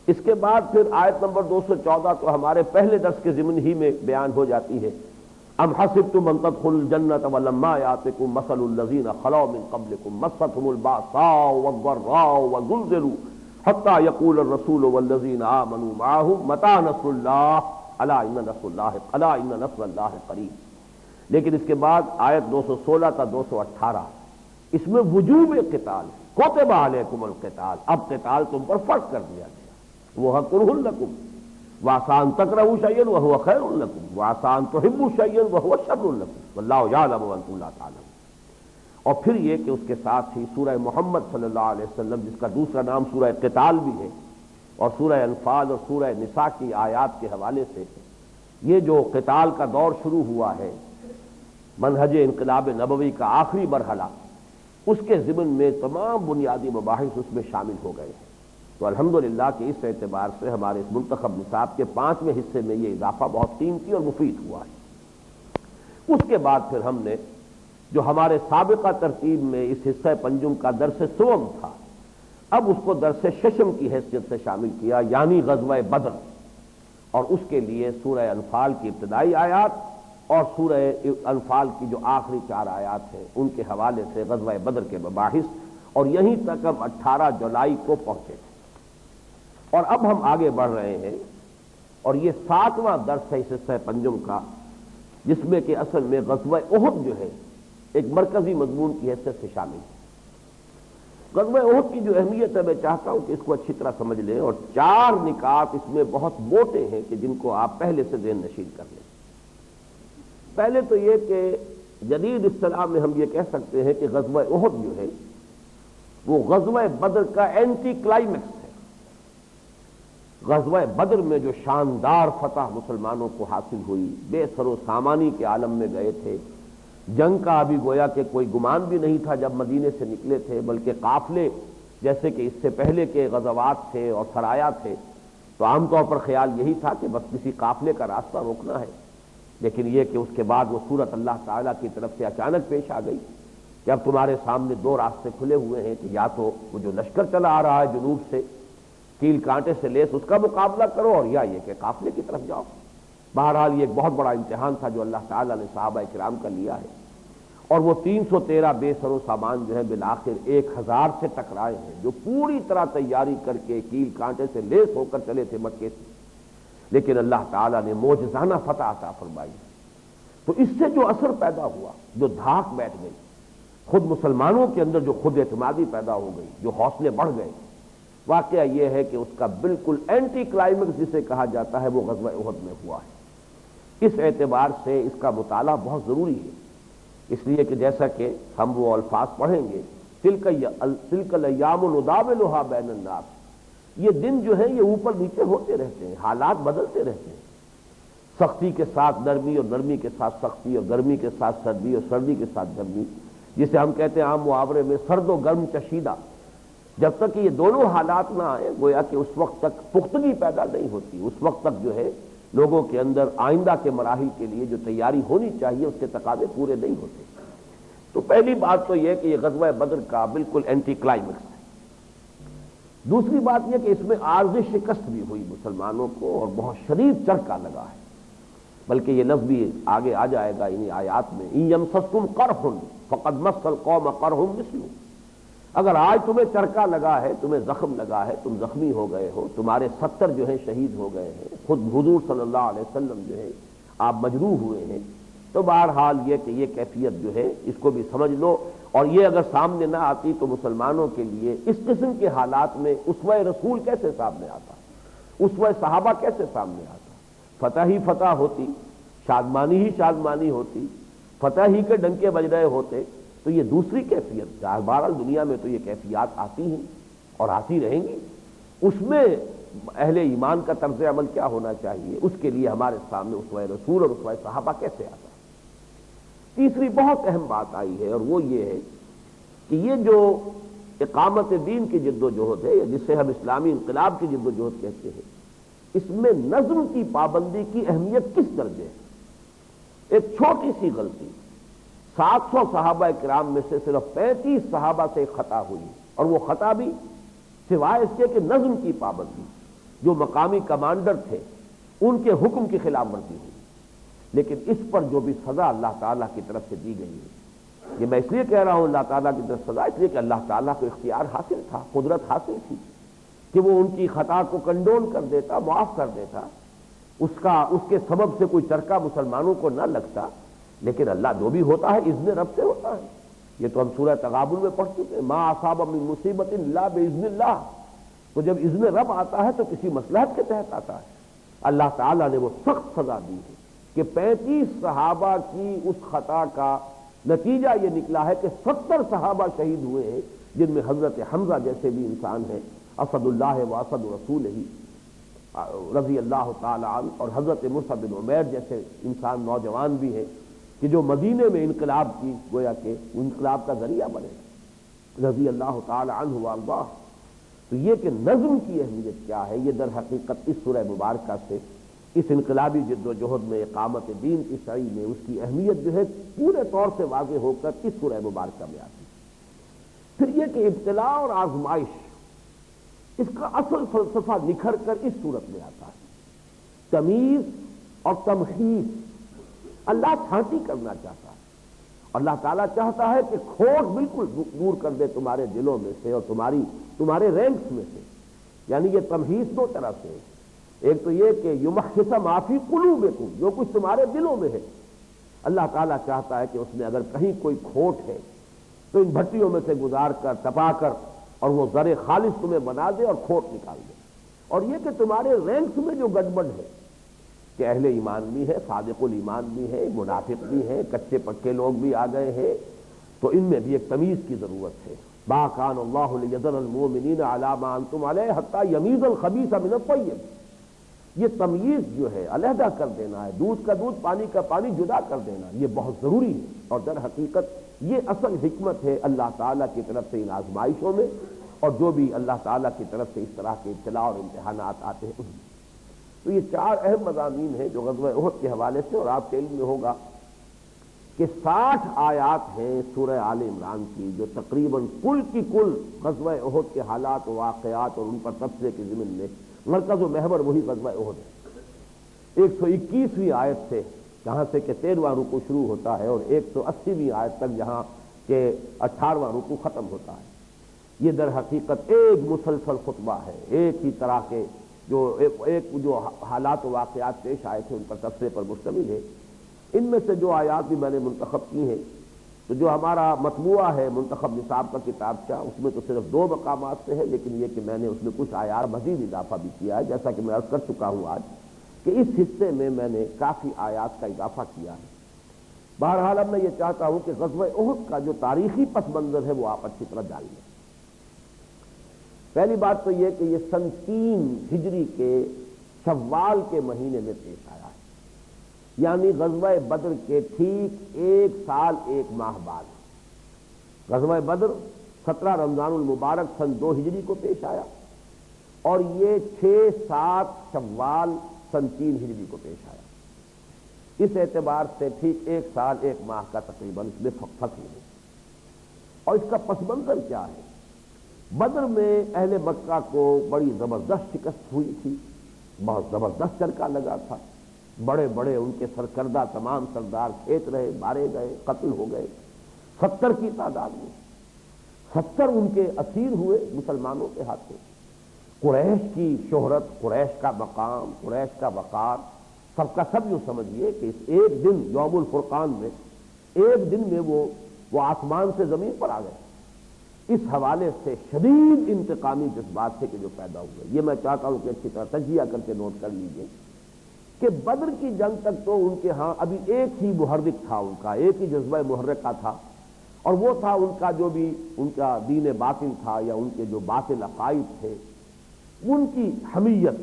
Speaker 1: اس کے بعد پھر آیت نمبر 214 تو ہمارے پہلے درس کے ضمن ہی میں بیان ہو جاتی ہے، ام حسبتم ان تدخلوا الجنة ولما یأتکم مثل الذین خلوا من قبلکم مستهم البأساء والضراء وزلزلوا حتى يقول الرسول والذین آمنوا معه متى نصر اللہ الا ان نصر اللہ قریب۔ لیکن اس کے بعد آیت 216 تا 218، اس میں وجوب قتال ہے، کتب علیکم القتال، اب قتال تم پر فرض کر دیا گیا، وہ کرہ لکم وعسى ان تکرہوا شیئا وہو خیر لکم وعسى ان تحبوا شیئا وہو شر لکم واللہ یعلم وانتم لا تعلمون۔ اور پھر یہ کہ اس کے ساتھ ہی سورہ محمد صلی اللہ علیہ وسلم، جس کا دوسرا نام سورہ قتال بھی ہے، اور سورہ انفال اور سورہ نساء کی آیات کے حوالے سے یہ جو قتال کا دور شروع ہوا ہے، منہج انقلاب نبوی کا آخری مرحلہ، اس کے ضمن میں تمام بنیادی مباحث اس میں شامل ہو گئے ہیں۔ تو الحمدللہ کہ اس اعتبار سے ہمارے اس منتخب نصاب کے 5ویں حصے میں یہ اضافہ بہت قیمتی اور مفید ہوا ہے۔ اس کے بعد پھر ہم نے جو ہمارے سابقہ ترتیب میں اس حصہ پنجم کا درس سوم تھا، اب اس کو درس ششم کی حیثیت سے شامل کیا، یعنی غزوہ بدر، اور اس کے لیے سورہ انفال کی ابتدائی آیات اور سورہ انفال کی جو آخری 4 آیات ہیں ان کے حوالے سے غزوہ بدر کے مباحث، اور یہیں تک ہم 18 جولائی کو پہنچے تھے۔ اور اب ہم آگے بڑھ رہے ہیں، اور یہ 7واں درس ہے اس حصہ پنجم کا، جس میں کہ اصل میں غزوہ احد جو ہے ایک مرکزی مضمون کی حیثیت سے شامل ہے۔ غزوہ احد کی جو اہمیت ہے میں چاہتا ہوں کہ اس کو اچھی طرح سمجھ لیں، اور 4 نکات اس میں بہت موٹے ہیں کہ جن کو آپ پہلے سے ذہن نشین کر لیں۔ پہلے تو یہ کہ جدید اصطلاح میں ہم یہ کہہ سکتے ہیں کہ غزوہ احد جو ہے وہ غزوہ بدر کا اینٹی کلائمیکس ہے۔ غزوہ بدر میں جو شاندار فتح مسلمانوں کو حاصل ہوئی، بے سر و سامانی کے عالم میں گئے تھے، جنگ کا ابھی گویا کہ کوئی گمان بھی نہیں تھا جب مدینے سے نکلے تھے، بلکہ قافلے جیسے کہ اس سے پہلے کے غزوات تھے اور سرایا تھے، تو عام طور پر خیال یہی تھا کہ بس کسی قافلے کا راستہ روکنا ہے، لیکن یہ کہ اس کے بعد وہ صورت اللہ تعالیٰ کی طرف سے اچانک پیش آ گئی کہ اب تمہارے سامنے دو راستے کھلے ہوئے ہیں کہ یا تو وہ جو لشکر چلا آ رہا ہے جنوب سے کیل کانٹے سے لیس اس کا مقابلہ کرو، اور یا یہ کہ قافلے کی طرف جاؤ۔ بہرحال یہ ایک بہت بڑا امتحان تھا جو اللہ تعالیٰ نے صحابہ کرام کا لیا ہے، اور وہ 313 بے سر و سامان جو ہے بالآخر 1000 سے ٹکرائے ہیں، جو پوری طرح تیاری کر کے کیل کانٹے سے لیس ہو کر چلے تھے مکے سے، لیکن اللہ تعالیٰ نے معجزانہ فتح عطا فرمائی۔ تو اس سے جو اثر پیدا ہوا، جو دھاک بیٹھ گئی خود مسلمانوں کے اندر، جو خود اعتمادی پیدا ہو گئی، جو حوصلے بڑھ گئے، واقعہ یہ ہے کہ اس کا بالکل اینٹی کلائمیکس جسے کہا جاتا ہے وہ غزوہ احد میں ہوا ہے۔ اس اعتبار سے اس کا مطالعہ بہت ضروری ہے، اس لیے کہ جیسا کہ ہم وہ الفاظ پڑھیں گے، تلک الایام نداولها بین الناس، یہ دن جو ہے یہ اوپر نیچے ہوتے رہتے ہیں، حالات بدلتے رہتے ہیں، سختی کے ساتھ نرمی اور نرمی کے ساتھ سختی اور گرمی کے ساتھ سردی اور سردی کے ساتھ گرمی، جسے ہم کہتے ہیں عام محاورے میں سرد و گرم چشیدہ۔ جب تک کہ یہ دونوں حالات نہ آئیں گویا کہ اس وقت تک پختگی پیدا نہیں ہوتی، اس وقت تک جو ہے لوگوں کے اندر آئندہ کے مراحل کے لیے جو تیاری ہونی چاہیے اس کے تقاضے پورے نہیں ہوتے۔ تو پہلی بات تو یہ کہ یہ غزوہ بدر کا بالکل اینٹی کلائمیکس ہے۔ دوسری بات یہ کہ اس میں عارضی شکست بھی ہوئی مسلمانوں کو اور بہت شدید چرکا لگا ہے، بلکہ یہ لفظ بھی آگے آ جائے گا انہی آیات میں، ان یمسسکم قرح فقد مس القوم قرح مثلہ، اگر آج تمہیں چرکا لگا ہے، تمہیں زخم لگا ہے، تم زخمی ہو گئے ہو، تمہارے 70 جو ہیں شہید ہو گئے ہیں، خود حضور صلی اللہ علیہ وسلم جو ہے آپ مجروح ہوئے ہیں، تو بہرحال یہ کہ یہ کیفیت جو ہے اس کو بھی سمجھ لو، اور یہ اگر سامنے نہ آتی تو مسلمانوں کے لیے اس قسم کے حالات میں اسوہ رسول کیسے سامنے آتا، اسوہ صحابہ کیسے سامنے آتا، فتح ہی فتح ہوتی، شادمانی ہی شادمانی ہوتی، فتح ہی کے ڈنکے بج رہے ہوتے، تو یہ دوسری کیفیت، بہرحال دنیا میں تو یہ کیفیات آتی ہیں اور آتی رہیں گی، اس میں اہل ایمان کا طرز عمل کیا ہونا چاہیے، اس کے لیے ہمارے سامنے اسوہ رسول اور اسوہ صحابہ کیسے آتا۔ تیسری بہت اہم بات آئی ہے اور وہ یہ ہے کہ یہ جو اقامت دین کی جد و جہد ہے، یا جسے ہم اسلامی انقلاب کی جد و جہد کہتے ہیں، اس میں نظم کی پابندی کی اہمیت کس درجے ہے۔ ایک چھوٹی سی غلطی، 700 صحابہ کرام میں سے صرف 35 صحابہ سے ایک خطا ہوئی، اور وہ خطا بھی سوائے اس کے کہ نظم کی پابندی، جو مقامی کمانڈر تھے ان کے حکم کی خلاف ورزی ہوئی، لیکن اس پر جو بھی سزا اللہ تعالیٰ کی طرف سے دی گئی ہے، یہ میں اس لیے کہہ رہا ہوں اللہ تعالیٰ کی طرف سزا، اس لیے کہ اللہ تعالیٰ کو اختیار حاصل تھا، قدرت حاصل تھی کہ وہ ان کی خطا کو کنڈون کر دیتا، معاف کر دیتا، اس کے سبب سے کوئی چرکا مسلمانوں کو نہ لگتا، لیکن اللہ جو بھی ہوتا ہے اذن رب سے ہوتا ہے۔ یہ تو ہم سورہ تغابن میں پڑھ چکے ہیں، ما اصاب من مصیبت الا باذن اللہ، تو جب اذن رب آتا ہے تو کسی مصلحت کے تحت آتا ہے۔ اللہ تعالیٰ نے وہ سخت سزا دی ہے کہ 35 صحابہ کی اس خطا کا نتیجہ یہ نکلا ہے کہ 70 صحابہ شہید ہوئے ہیں، جن میں حضرت حمزہ جیسے بھی انسان ہیں، اسد اللہ و اسد رسول ہی رضی اللہ تعالی عنہ، اور حضرت مصعب بن عمیر جیسے انسان نوجوان بھی ہیں کہ جو مدینے میں انقلاب کی گویا کہ انقلاب کا ذریعہ بنے، رضی اللہ تعالی عنہ وارضاہ۔ تو یہ کہ نظم کی اہمیت کیا ہے، یہ در حقیقت اس سورہ مبارکہ سے، اس انقلابی جد و جہد میں، اقامت دین کی سعی میں اس کی اہمیت جو ہے پورے طور سے واضح ہو کر اس سورہ مبارکہ میں آتی ہے۔ پھر یہ کہ ابتلاء اور آزمائش، اس کا اصل فلسفہ نکھر کر اس صورت میں آتا ہے، تمیز اور تمحیص۔ اللہ چھانٹی کرنا چاہتا ہے، اللہ تعالیٰ چاہتا ہے کہ کھوٹ بالکل دور کر دے تمہارے دلوں میں سے اور تمہارے رینکس میں سے، یعنی یہ تمحیص دو طرح سے، ایک تو یہ کہ یمحص ما فی قلوبکم، جو کچھ تمہارے دلوں میں ہے، اللہ تعالیٰ چاہتا ہے کہ اس میں اگر کہیں کوئی کھوٹ ہے تو ان بھٹیوں میں سے گزار کر تپا کر اور وہ زر خالص تمہیں بنا دے اور کھوٹ نکال دے، اور یہ کہ تمہارے رینکس میں جو گڑبڑ ہے، کہ اہل ایمان بھی ہے، صادق الایمان بھی ہے، منافق بھی ہیں، کچے پکے لوگ بھی آ گئے ہیں، تو ان میں بھی ایک تمیز کی ضرورت ہے۔ ما کان اللہ لیذر المؤمنین علی ما انتم علیہ حتی یمیز الخبیث من الطیب، یہ تمییز جو ہے، علیحدہ کر دینا ہے، دودھ کا دودھ پانی کا پانی جدا کر دینا، یہ بہت ضروری ہے۔ اور در حقیقت یہ اصل حکمت ہے اللہ تعالیٰ کی طرف سے ان آزمائشوں میں، اور جو بھی اللہ تعالیٰ کی طرف سے اس طرح کے ابتلاء اور امتحانات آتے ہیں ان میں۔ تو یہ چار اہم مضامین ہیں جو غزوہ احد کے حوالے سے، اور آپ کے علم میں ہوگا کہ 60 آیات ہیں سورہ آل عمران کی، جو تقریباً کل کی کل غزوہ احد کے حالات و واقعات اور ان پر تبصرے کے ضمن میں مرکز و محور وہی غزوہ احد ہے۔ 121ویں آیت سے جہاں سے کہ 13واں رکوع شروع ہوتا ہے، اور 180ویں آیت تک جہاں کہ 18واں رکوع ختم ہوتا ہے، یہ در حقیقت ایک مسلسل خطبہ ہے، ایک ہی طرح کے جو حالات و واقعات پیش آئے تھے ان پر تبصرے پر مشتمل ہے۔ ان میں سے جو آیات بھی میں نے منتخب کی ہیں، تو جو ہمارا مطبوعہ ہے منتخب نصاب کا کتابچہ، اس میں تو صرف 2 مقامات سے ہے، لیکن یہ کہ میں نے اس میں کچھ آیات مزید اضافہ بھی کیا ہے، جیسا کہ میں عرض کر چکا ہوں آج کہ اس حصے میں نے کافی آیات کا اضافہ کیا ہے۔ بہرحال اب میں یہ چاہتا ہوں کہ غزوہ احد کا جو تاریخی پس منظر ہے وہ آپ اچھی طرح جان لیں۔ پہلی بات تو یہ کہ یہ سن 3 ہجری کے شوال کے مہینے میں پیش آیا ہے، یعنی غزوہ بدر کے ٹھیک 1 سال 1 ماہ بعد۔ غزوہ بدر 17 رمضان المبارک سن 2 ہجری کو پیش آیا، اور یہ 6-7 شوال سن 3 ہجری کو پیش آیا۔ اس اعتبار سے ٹھیک 1 سال 1 ماہ کا تقریباً اس میں فصل ہے۔ اور اس کا پس منظر کیا ہے؟ بدر میں اہل مکہ کو بڑی زبردست شکست ہوئی تھی، بہت زبردست چرکا لگا تھا، بڑے بڑے ان کے سرکردہ تمام سردار کھیت رہے، مارے گئے، قتل ہو گئے، 70 کی تعداد میں 70 ان کے اسیر ہوئے مسلمانوں کے ہاتھوں۔ قریش کی شہرت، قریش کا مقام، قریش کا وقار، سب کا سب یوں سمجھیے کہ اس ایک دن یوم الفرقان میں، ایک دن میں وہ آسمان سے زمین پر آ گئے۔ اس حوالے سے شدید انتقامی جذبات سے کہ جو پیدا ہوئے، یہ میں چاہتا ہوں کہ اچھی طرح تجزیہ کر کے نوٹ کر لیجئے کہ بدر کی جنگ تک تو ان کے ہاں ابھی ایک ہی محرک تھا، ان کا ایک ہی جذبہ محرکہ تھا، اور وہ تھا ان کا جو بھی ان کا دین باطل تھا، یا ان کے جو باطل عقائد تھے، ان کی حمیت،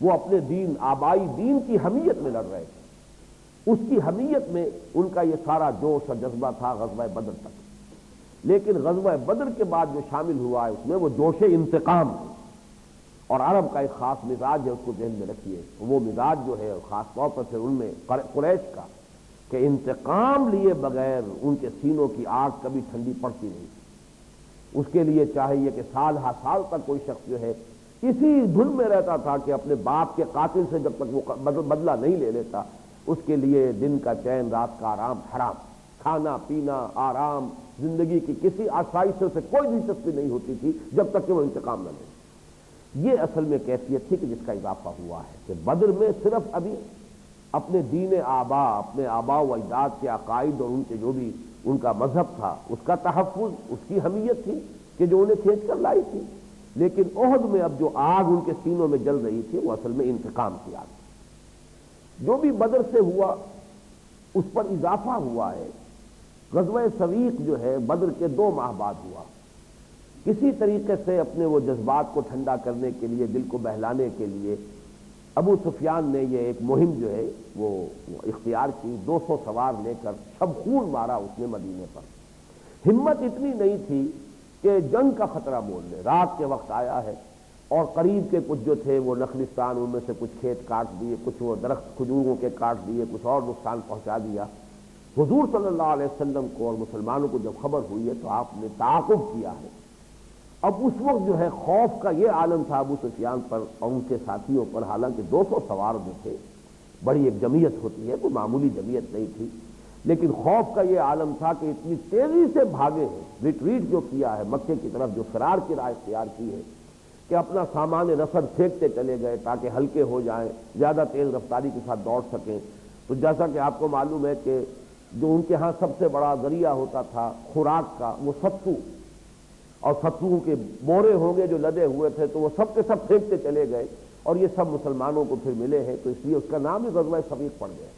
Speaker 1: وہ اپنے دین، آبائی دین کی حمیت میں لڑ رہے تھے، اس کی حمیت میں ان کا یہ سارا جوش اور جذبہ تھا غزوہ بدر تک۔ لیکن غزوہ بدر کے بعد جو شامل ہوا ہے اس میں وہ جوش انتقام ہے، اور عرب کا ایک خاص مزاج ہے، اس کو ذہن میں رکھیے، وہ مزاج جو ہے خاص طور پر پھر ان میں قریش کا، کہ انتقام لیے بغیر ان کے سینوں کی آگ کبھی ٹھنڈی پڑتی نہیں، اس کے لیے چاہیے کہ سال ہا سال تک کوئی شخص جو ہے اسی دھن میں رہتا تھا کہ اپنے باپ کے قاتل سے جب تک وہ بدلہ نہیں لے لیتا، اس کے لیے دن کا چین، رات کا آرام حرام، کھانا پینا آرام، زندگی کی کسی آسائش سے کوئی دلچسپی نہیں ہوتی تھی جب تک کہ وہ انتقام نہ لے۔ یہ اصل میں کیفیت تھی کہ جس کا اضافہ ہوا ہے کہ بدر میں صرف ابھی اپنے دین آبا، اپنے آبا و اجداد کے عقائد اور ان کے جو بھی ان کا مذہب تھا اس کا تحفظ، اس کی حمیت تھی کہ جو انہیں کھینچ کر لائی تھی، لیکن احد میں اب جو آگ ان کے سینوں میں جل رہی تھی وہ اصل میں انتقام کی آگ تھی۔ جو بھی بدر سے ہوا اس پر اضافہ ہوا ہے۔ غزوہ سویق جو ہے بدر کے 2 ماہ بعد ہوا۔ کسی طریقے سے اپنے وہ جذبات کو ٹھنڈا کرنے کے لیے، دل کو بہلانے کے لیے ابو سفیان نے یہ ایک مہم جو ہے وہ اختیار کی، 200 سوار لے کر شب خون مارا اس نے مدینے پر۔ ہمت اتنی نہیں تھی کہ جنگ کا خطرہ مول لے، رات کے وقت آیا ہے، اور قریب کے کچھ جو تھے وہ نخلستان، ان میں سے کچھ کھیت کاٹ دیے، کچھ وہ درخت کھجوروں کے کاٹ دیے، کچھ اور نقصان پہنچا دیا۔ حضور صلی اللہ علیہ وسلم کو اور مسلمانوں کو جب خبر ہوئی ہے تو آپ نے تعاقب کیا ہے۔ اب اس وقت جو ہے خوف کا یہ عالم تھا ابو سفیان پر اور ان کے ساتھیوں پر، حالانکہ 200 سوار جو تھے، بڑی ایک جمعیت ہوتی ہے، کوئی معمولی جمعیت نہیں تھی، لیکن خوف کا یہ عالم تھا کہ اتنی تیزی سے بھاگے ہیں، ریٹریٹ جو کیا ہے، مکے کی طرف جو فرار کی راہ اختیار کی ہے، کہ اپنا سامان رسد پھینکتے چلے گئے تاکہ ہلکے ہو جائیں، زیادہ تیز رفتاری کے ساتھ دوڑ سکیں۔ تو جیسا کہ آپ کو معلوم ہے کہ جو ان کے ہاں سب سے بڑا ذریعہ ہوتا تھا خوراک کا وہ ستو، اور ستو کے بورے ہوں گے جو لدے ہوئے تھے، تو وہ سب کے سب پھینکتے چلے گئے، اور یہ سب مسلمانوں کو پھر ملے ہیں، تو اس لیے اس کا نام ہی غزوہ صفیق پڑ گیا۔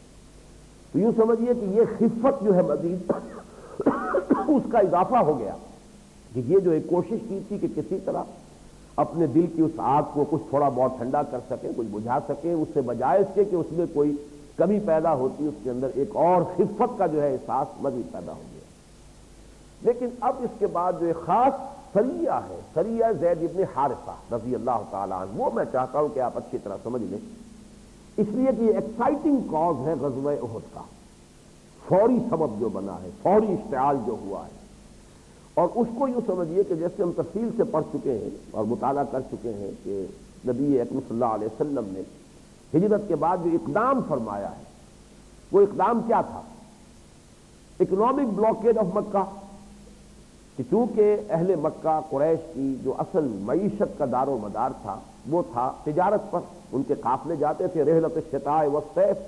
Speaker 1: تو یوں سمجھیے کہ یہ خفت جو ہے مزید اس کا اضافہ ہو گیا کہ یہ جو ایک کوشش کی تھی کہ کسی طرح اپنے دل کی اس آگ کو کچھ تھوڑا بہت ٹھنڈا کر سکیں، کچھ بجھا سکیں، اس سے بجائے اس کے کہ اس میں کوئی کمی پیدا ہوتی، اس کے اندر ایک اور خفت کا جو ہے احساس مزید پیدا ہو گیا۔ لیکن اب اس کے بعد جو ایک خاص سریہ ہے، سریہ زید ابن حارثہ رضی اللہ تعالیٰ عنہ، وہ میں چاہتا ہوں کہ آپ اچھی طرح سمجھ لیں، اس لیے کہ یہ ایکسائٹنگ کاز ہے غزوہ احد کا، فوری سبب جو بنا ہے، فوری اشتعال جو ہوا ہے۔ اور اس کو یوں سمجھیے کہ جیسے ہم تفصیل سے پڑھ چکے ہیں اور مطالعہ کر چکے ہیں کہ نبی اکرم صلی اللہ علیہ وسلم نے ہجرت کے بعد جو اقدام فرمایا ہے، وہ اقدام کیا تھا؟ اکنامک بلاکیڈ آف مکہ، کہ چونکہ اہل مکہ قریش کی جو اصل معیشت کا دار و مدار تھا وہ تھا تجارت پر، ان کے قافلے جاتے تھے رحلت الشتاء والصیف،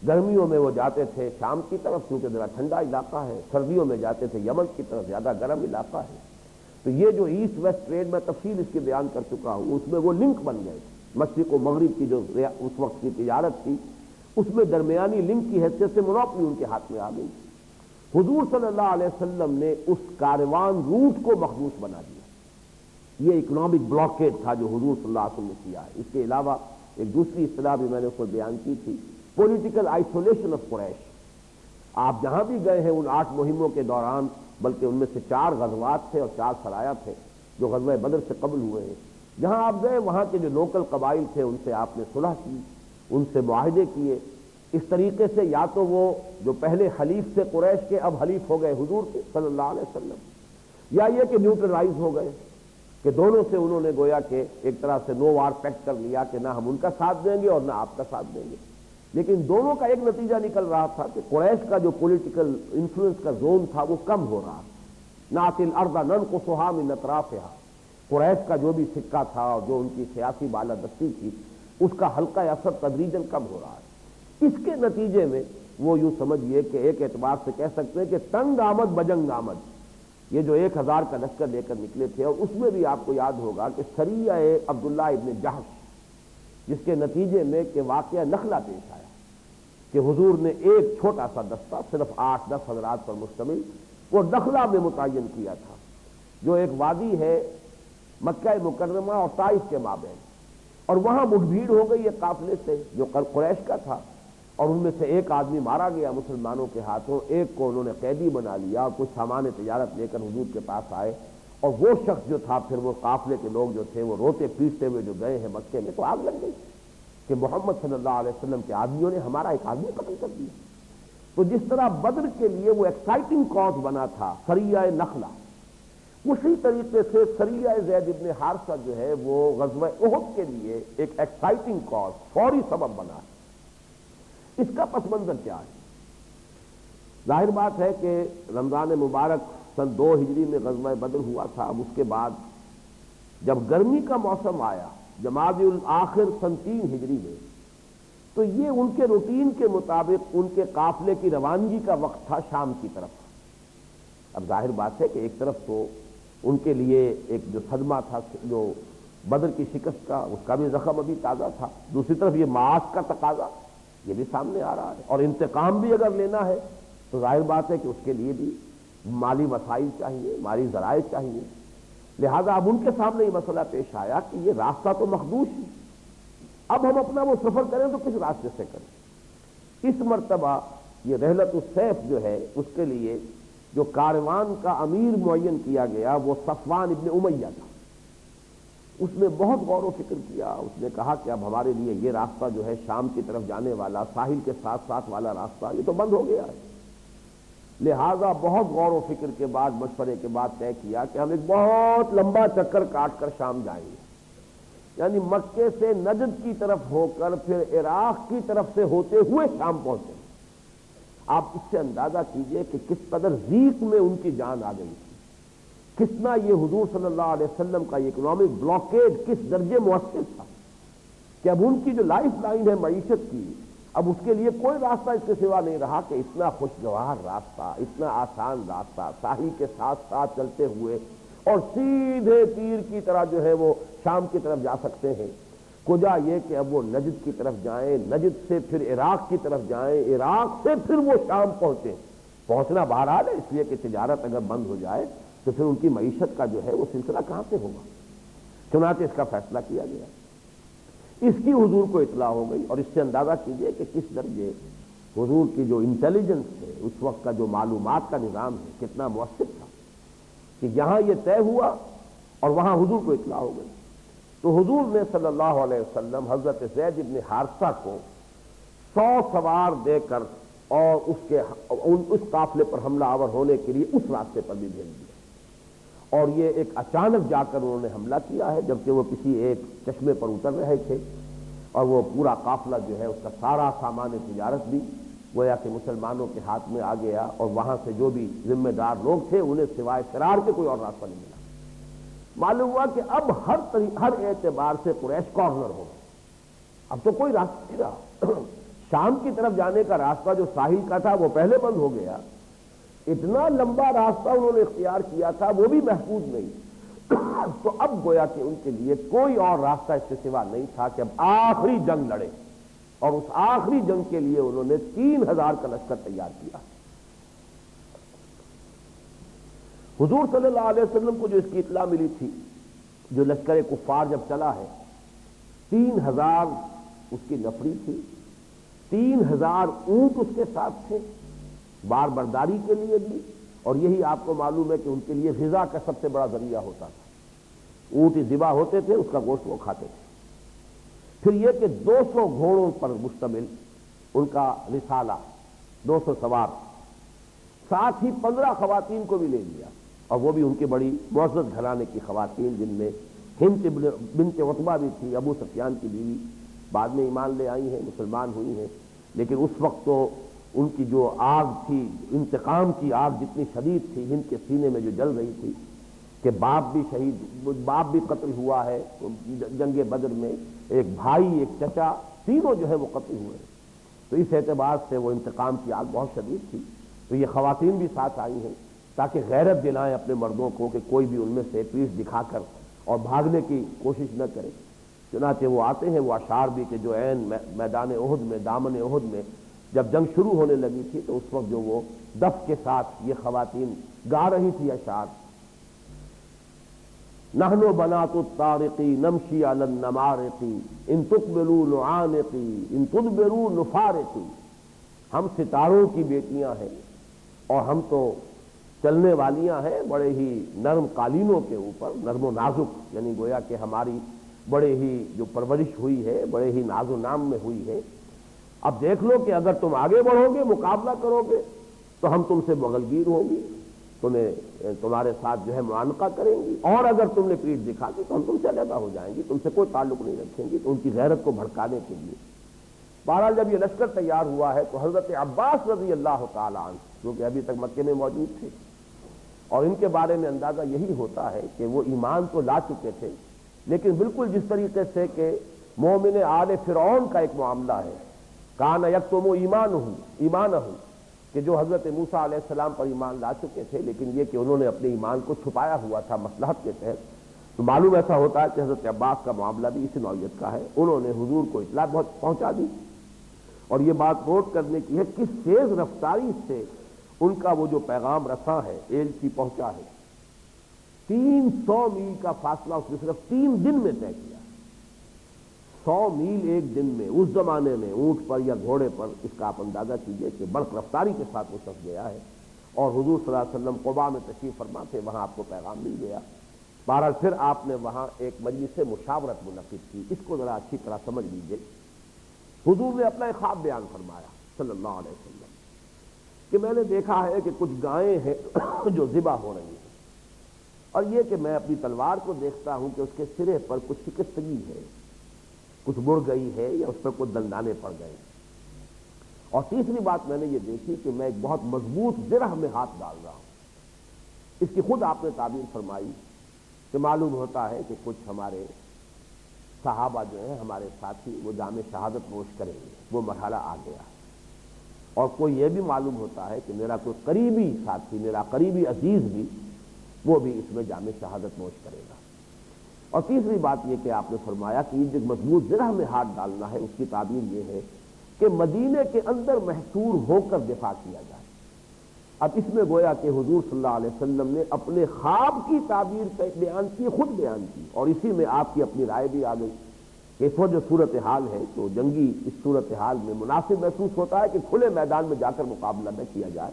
Speaker 1: گرمیوں میں وہ جاتے تھے شام کی طرف کیونکہ ذرا ٹھنڈا علاقہ ہے، سردیوں میں جاتے تھے یمن کی طرف زیادہ گرم علاقہ ہے۔ تو یہ جو ایسٹ ویسٹ ٹریڈ میں تفصیل اس کی بیان کر چکا ہوں، اس میں وہ لنک بن گئے، مشرق و مغرب کی جو اس وقت کی تجارت تھی اس میں درمیانی لنک کی حیثیت سے منوپلی ان کے ہاتھ میں آ گئی۔ حضور صلی اللہ علیہ وسلم نے اس کاروان روٹ کو مخدوش بنا دیا۔ یہ اکنامک بلاکیڈ تھا جو حضور صلی اللہ علیہ وسلم نے کیا ہے۔ اس کے علاوہ ایک دوسری اصطلاح بھی میں نے اس کو بیان کی تھی، پولیٹیکل آئسولیشن آف قریش۔ آپ جہاں بھی گئے ہیں ان 8 مہموں کے دوران، بلکہ ان میں سے 4 غزوات تھے اور 4 سرایا تھے جو غزوہ بدر سے قبل ہوئے ہیں، جہاں آپ گئے وہاں کے جو لوکل قبائل تھے ان سے آپ نے صلح کی، ان سے معاہدے کیے، اس طریقے سے یا تو وہ جو پہلے حلیف سے قریش کے اب حلیف ہو گئے حضور کے صلی اللہ علیہ وسلم، یا یہ کہ نیوٹرلائز ہو گئے کہ دونوں سے انہوں نے گویا کہ ایک طرح سے نو وار پیکٹ کر لیا کہ نہ ہم ان کا ساتھ دیں گے اور نہ آپ کا ساتھ دیں گے۔ لیکن دونوں کا ایک نتیجہ نکل رہا تھا کہ قریش کا جو پولیٹیکل انفلوئنس کا زون تھا وہ کم ہو رہا تھا۔ نَأْتِي الْأَرْضَ نَنْقُصُهَا مِنْ أَطْرَافِهَا، قریش کا جو بھی سکہ تھا اور جو ان کی سیاسی بالادستی تھی اس کا حلقہ اثر تدریجاً کم ہو رہا ہے۔ اس کے نتیجے میں وہ یوں سمجھیے کہ ایک اعتبار سے کہہ سکتے ہیں کہ تنگ آمد بجنگ آمد، یہ جو 1000 کا لشکر لے کر نکلے تھے، اور اس میں بھی آپ کو یاد ہوگا کہ سریہ عبداللہ ابن جحش، جس کے نتیجے میں کہ واقعہ نخلا پیش آیا کہ حضور نے ایک چھوٹا سا دستہ صرف 8-10 حضرات پر مشتمل وہ نخلا میں متعین کیا تھا، جو ایک وادی ہے مکہ مکرمہ اور طائف کے مابین، اور وہاں مٹ بھیڑ ہو گئی ایک قافلے سے جو قریش کا تھا، اور ان میں سے ایک آدمی مارا گیا مسلمانوں کے ہاتھوں، ایک کو انہوں نے قیدی بنا لیا اور کچھ سامان تجارت لے کر حضور کے پاس آئے، اور وہ شخص جو تھا پھر وہ قافلے کے لوگ جو تھے وہ روتے پیٹتے ہوئے جو گئے ہیں مکے میں، تو آگ لگ گئی کہ محمد صلی اللہ علیہ وسلم کے آدمیوں نے ہمارا ایک آدمی قتل کر دیا۔ تو جس طرح بدر کے لیے وہ ایکسائٹنگ کاز بنا تھا سریہ نخلا، اسی طریقے سے سریہ زید ابن حارثہ جو ہے وہ غزوہ احد کے لیے ایک ایکسائٹنگ کاز، فوری سبب بنا ہے۔ اس کا پس منظر کیا ہے؟ ظاہر بات ہے کہ رمضان مبارک سن 2 ہجری میں غزوہ بدر ہوا تھا۔ اب اس کے بعد جب گرمی کا موسم آیا جمادی الاخر سن 3 ہجری میں، تو یہ ان کے روٹین کے مطابق ان کے قافلے کی روانگی کا وقت تھا شام کی طرف۔ اب ظاہر بات ہے کہ ایک طرف تو ان کے لیے ایک جو صدمہ تھا جو بدر کی شکست کا، اس کا بھی زخم ابھی تازہ تھا، دوسری طرف یہ معاش کا تقاضا یہ بھی سامنے آ رہا ہے، اور انتقام بھی اگر لینا ہے تو ظاہر بات ہے کہ اس کے لیے بھی مالی وسائل چاہیے، مالی ذرائع چاہیے۔ لہذا اب ان کے سامنے یہ مسئلہ پیش آیا کہ یہ راستہ تو مخدوش ہے، اب ہم اپنا وہ سفر کریں تو کس راستے سے کریں؟ اس مرتبہ یہ رحلت السیف جو ہے اس کے لیے جو کاروان کا امیر معین کیا گیا وہ صفوان ابن امیہ تھا۔ اس نے بہت غور و فکر کیا، اس نے کہا کہ اب ہمارے لیے یہ راستہ جو ہے شام کی طرف جانے والا ساحل کے ساتھ ساتھ والا راستہ یہ تو بند ہو گیا ہے۔ لہذا بہت غور و فکر کے بعد مشورے کے بعد طے کیا کہ ہم ایک بہت لمبا چکر کاٹ کر شام جائیں گے، یعنی مکے سے نجد کی طرف ہو کر پھر عراق کی طرف سے ہوتے ہوئے شام پہنچیں۔ آپ اس سے اندازہ کیجئے کہ کس قدر ضیق میں ان کی جان آ گئی تھی، کتنا یہ حضور صلی اللہ علیہ وسلم کا یہ اکنامک بلاکیڈ کس درجے مؤثر تھا کہ اب ان کی جو لائف لائن ہے معیشت کی، اب اس کے لیے کوئی راستہ اس کے سوا نہیں رہا کہ اتنا خوشگوار راستہ، اتنا آسان راستہ ساحل کے ساتھ ساتھ چلتے ہوئے اور سیدھے تیر کی طرح جو ہے وہ شام کی طرف جا سکتے ہیں۔ کجا یہ کہ اب وہ نجد کی طرف جائیں، نجد سے پھر عراق کی طرف جائیں، عراق سے پھر وہ شام پہنچیں۔ پہنچنا بہرحال ہے، اس لیے کہ تجارت اگر بند ہو جائے تو پھر ان کی معیشت کا جو ہے وہ سلسلہ کہاں سے ہوگا۔ چنانچہ اس کا فیصلہ کیا گیا، اس کی حضور کو اطلاع ہو گئی، اور اس سے اندازہ کیجئے کہ کس درجے حضور کی جو انٹیلیجنس ہے، اس وقت کا جو معلومات کا نظام ہے، کتنا مؤثر تھا کہ یہاں یہ طے ہوا اور وہاں حضور کو اطلاع ہو گئی۔ تو حضور نے صلی اللہ علیہ وسلم حضرت زید بن حارثہ کو 100 سوار دے کر اور اس قافلے پر حملہ آور ہونے کے لیے اس راستے پر بھی بھیج دیا، اور یہ ایک اچانک جا کر انہوں نے حملہ کیا ہے، جبکہ وہ کسی ایک چشمے پر اتر رہے تھے، اور وہ پورا قافلہ جو ہے اس کا سارا سامان تجارت بھی گویا کہ مسلمانوں کے ہاتھ میں آ گیا، اور وہاں سے جو بھی ذمہ دار لوگ تھے انہیں سوائے فرار کے کوئی اور راستہ نہیں ملا۔ معلوم ہوا کہ اب ہر اعتبار سے قریش کارنر ہو گئے، اب تو کوئی راستہ نہیں رہا۔ شام کی طرف جانے کا راستہ جو ساحل کا تھا وہ پہلے بند ہو گیا، اتنا لمبا راستہ انہوں نے اختیار کیا تھا وہ بھی محفوظ نہیں، تو اب گویا کہ ان کے لیے کوئی اور راستہ اس کے سوا نہیں تھا کہ اب آخری جنگ لڑے، اور اس آخری جنگ کے لیے انہوں نے 3000 کا لشکر تیار کیا۔ حضور صلی اللہ علیہ وسلم کو جو اس کی اطلاع ملی تھی، جو لشکر کفار جب چلا ہے، 3000 اس کی نفری تھی، 3000 اونٹ اس کے ساتھ تھے بار برداری کے لیے بھی، اور یہی آپ کو معلوم ہے کہ ان کے لیے غذا کا سب سے بڑا ذریعہ ہوتا تھا، اونٹ ذبح ہوتے تھے، اس کا گوشت وہ کھاتے تھے۔ پھر یہ کہ 200 گھوڑوں پر مشتمل ان کا رسالہ، 200 سوار، ساتھ ہی 15 خواتین کو بھی لے لیا، اور وہ بھی ان کی بڑی معزز گھرانے کی خواتین، جن میں ہند بنت عتبہ بھی تھی، ابو سفیان کی بیوی، بعد میں ایمان لے آئی ہیں، مسلمان ہوئی ہیں، لیکن اس وقت تو ان کی جو آگ تھی، انتقام کی آگ جتنی شدید تھی ہند کے سینے میں جو جل رہی تھی کہ باپ بھی قتل ہوا ہے جنگ بدر میں، ایک بھائی، ایک چچا، تینوں جو ہے وہ قتل ہوئے، تو اس اعتبار سے وہ انتقام کی آگ بہت شدید تھی۔ تو یہ خواتین بھی ساتھ آئی ہیں تاکہ غیرت دلائیں اپنے مردوں کو کہ کوئی بھی ان میں سے پیٹھ دکھا کر اور بھاگنے کی کوشش نہ کرے۔ چنانچہ وہ آتے ہیں، وہ اشعار بھی کہ جو عین میدان احد میں، دامن احد میں جب جنگ شروع ہونے لگی تھی تو اس وقت جو وہ دف کے ساتھ یہ خواتین گا رہی تھی اشعار، نحن بنات الطارقی نمشی علی النمارقی ان تقبلوا نعانقی ان تدبروا نفارقی، ہم ستاروں کی بیٹیاں ہیں اور ہم تو چلنے والیاں ہیں بڑے ہی نرم قالینوں کے اوپر، نرم و نازک، یعنی گویا کہ ہماری بڑے ہی جو پرورش ہوئی ہے بڑے ہی ناز و نام میں ہوئی ہے۔ اب دیکھ لو کہ اگر تم آگے بڑھو گے، مقابلہ کرو گے تو ہم تم سے بغلگیر ہوں گی، تمہارے ساتھ جو ہے معانقہ کریں گی، اور اگر تم نے پیٹھ دکھا دی تو ہم تم سے علیحدہ ہو جائیں گی، تم سے کوئی تعلق نہیں رکھیں گی۔ تو ان کی غیرت کو بھڑکانے کے لیے بہرحال جب یہ لشکر تیار ہوا ہے تو حضرت عباس رضی اللہ تعالیٰ عنہ، جو کہ ابھی تک مکے میں موجود تھے، اور ان کے بارے میں اندازہ یہی ہوتا ہے کہ وہ ایمان تو لا چکے تھے، لیکن بالکل جس طریقے سے کہ مومن آل فرعون کا ایک معاملہ ہے، کان یکتم ایمانہ، کہ جو حضرت موسیٰ علیہ السلام پر ایمان لا چکے تھے، لیکن یہ کہ انہوں نے اپنے ایمان کو چھپایا ہوا تھا مصلحت کے تحت، تو معلوم ایسا ہوتا ہے کہ حضرت عباس کا معاملہ بھی اسی نوعیت کا ہے۔ انہوں نے حضور کو اطلاع بہت پہنچا دی، اور یہ بات نوٹ کرنے کی ہے کس تیز رفتاری سے ان کا وہ جو پیغام رساں ہے، ایلچی پہنچا ہے۔ 300 میل کا فاصلہ اس نے صرف 3 دن میں طے کیا، 100 میل ایک دن میں۔ اس زمانے میں اونٹ پر یا گھوڑے پر، اس کا آپ اندازہ کیجئے کہ برق رفتاری کے ساتھ وہ شخص گیا ہے، اور حضور صلی اللہ علیہ وسلم قباء میں تشریف فرما تھے، وہاں آپ کو پیغام مل گیا۔ بہرحال پھر آپ نے وہاں ایک مجلس مشاورت منعقد کی، اس کو ذرا اچھی طرح سمجھ لیجئے۔ حضور نے اپنا ایک خواب بیان فرمایا صلی اللہ علیہ وسلم کہ میں نے دیکھا ہے کہ کچھ گائیں ہیں جو ذبح ہو رہی ہیں، اور یہ کہ میں اپنی تلوار کو دیکھتا ہوں کہ اس کے سرے پر کچھ شکستگی ہے، کچھ مڑ گئی ہے یا اس پر کچھ دندانے پڑ گئے، اور تیسری بات میں نے یہ دیکھی کہ میں ایک بہت مضبوط زرہ میں ہاتھ ڈال رہا ہوں۔ اس کی خود آپ نے تعبیر فرمائی کہ معلوم ہوتا ہے کہ کچھ ہمارے صحابہ جو ہیں، ہمارے ساتھی، وہ جام شہادت نوش کریں گے، وہ مرحلہ آ گیا، اور کوئی یہ بھی معلوم ہوتا ہے کہ میرا کوئی قریبی ساتھی، میرا قریبی عزیز بھی، وہ بھی اس میں جام شہادت نوش کرے گا۔ اور تیسری بات یہ کہ آپ نے فرمایا کہ یہ جو مضبوط زرہ میں ہاتھ ڈالنا ہے، اس کی تعبیر یہ ہے کہ مدینے کے اندر محصور ہو کر دفاع کیا جائے۔ اب اس میں گویا کہ حضور صلی اللہ علیہ وسلم نے اپنے خواب کی تعبیر بیان کی، خود بیان کی، اور اسی میں آپ کی اپنی رائے بھی آ گئی کہ اس وقت جو صورتحال ہے تو جنگی اس صورتحال میں مناسب محسوس ہوتا ہے کہ کھلے میدان میں جا کر مقابلہ نہ کیا جائے،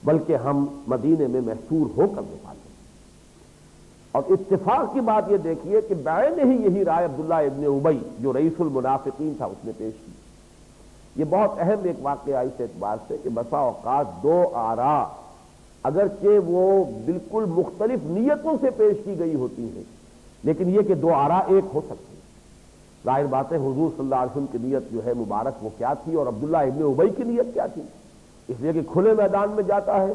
Speaker 1: بلکہ ہم مدینے میں محصور ہو کر دفاع کریں۔ اور اتفاق کی بات یہ دیکھیے کہ بعین ہی یہی رائے عبداللہ ابن ابی جو رئیس المنافقین تھا اس نے پیش کی۔ یہ بہت اہم ایک واقعہ اس اعتبار سے کہ بسا اوقات دو آراء اگرچہ وہ بالکل مختلف نیتوں سے پیش کی گئی ہوتی ہیں، لیکن یہ کہ دو آراء ایک ہو سکتی ہیں۔ ظاہر بات ہے حضور صلی اللہ علیہ وسلم کی نیت جو ہے مبارک وہ کیا تھی، اور عبداللہ ابن ابی کی نیت کیا تھی، اس لیے کہ کھلے میدان میں جاتا ہے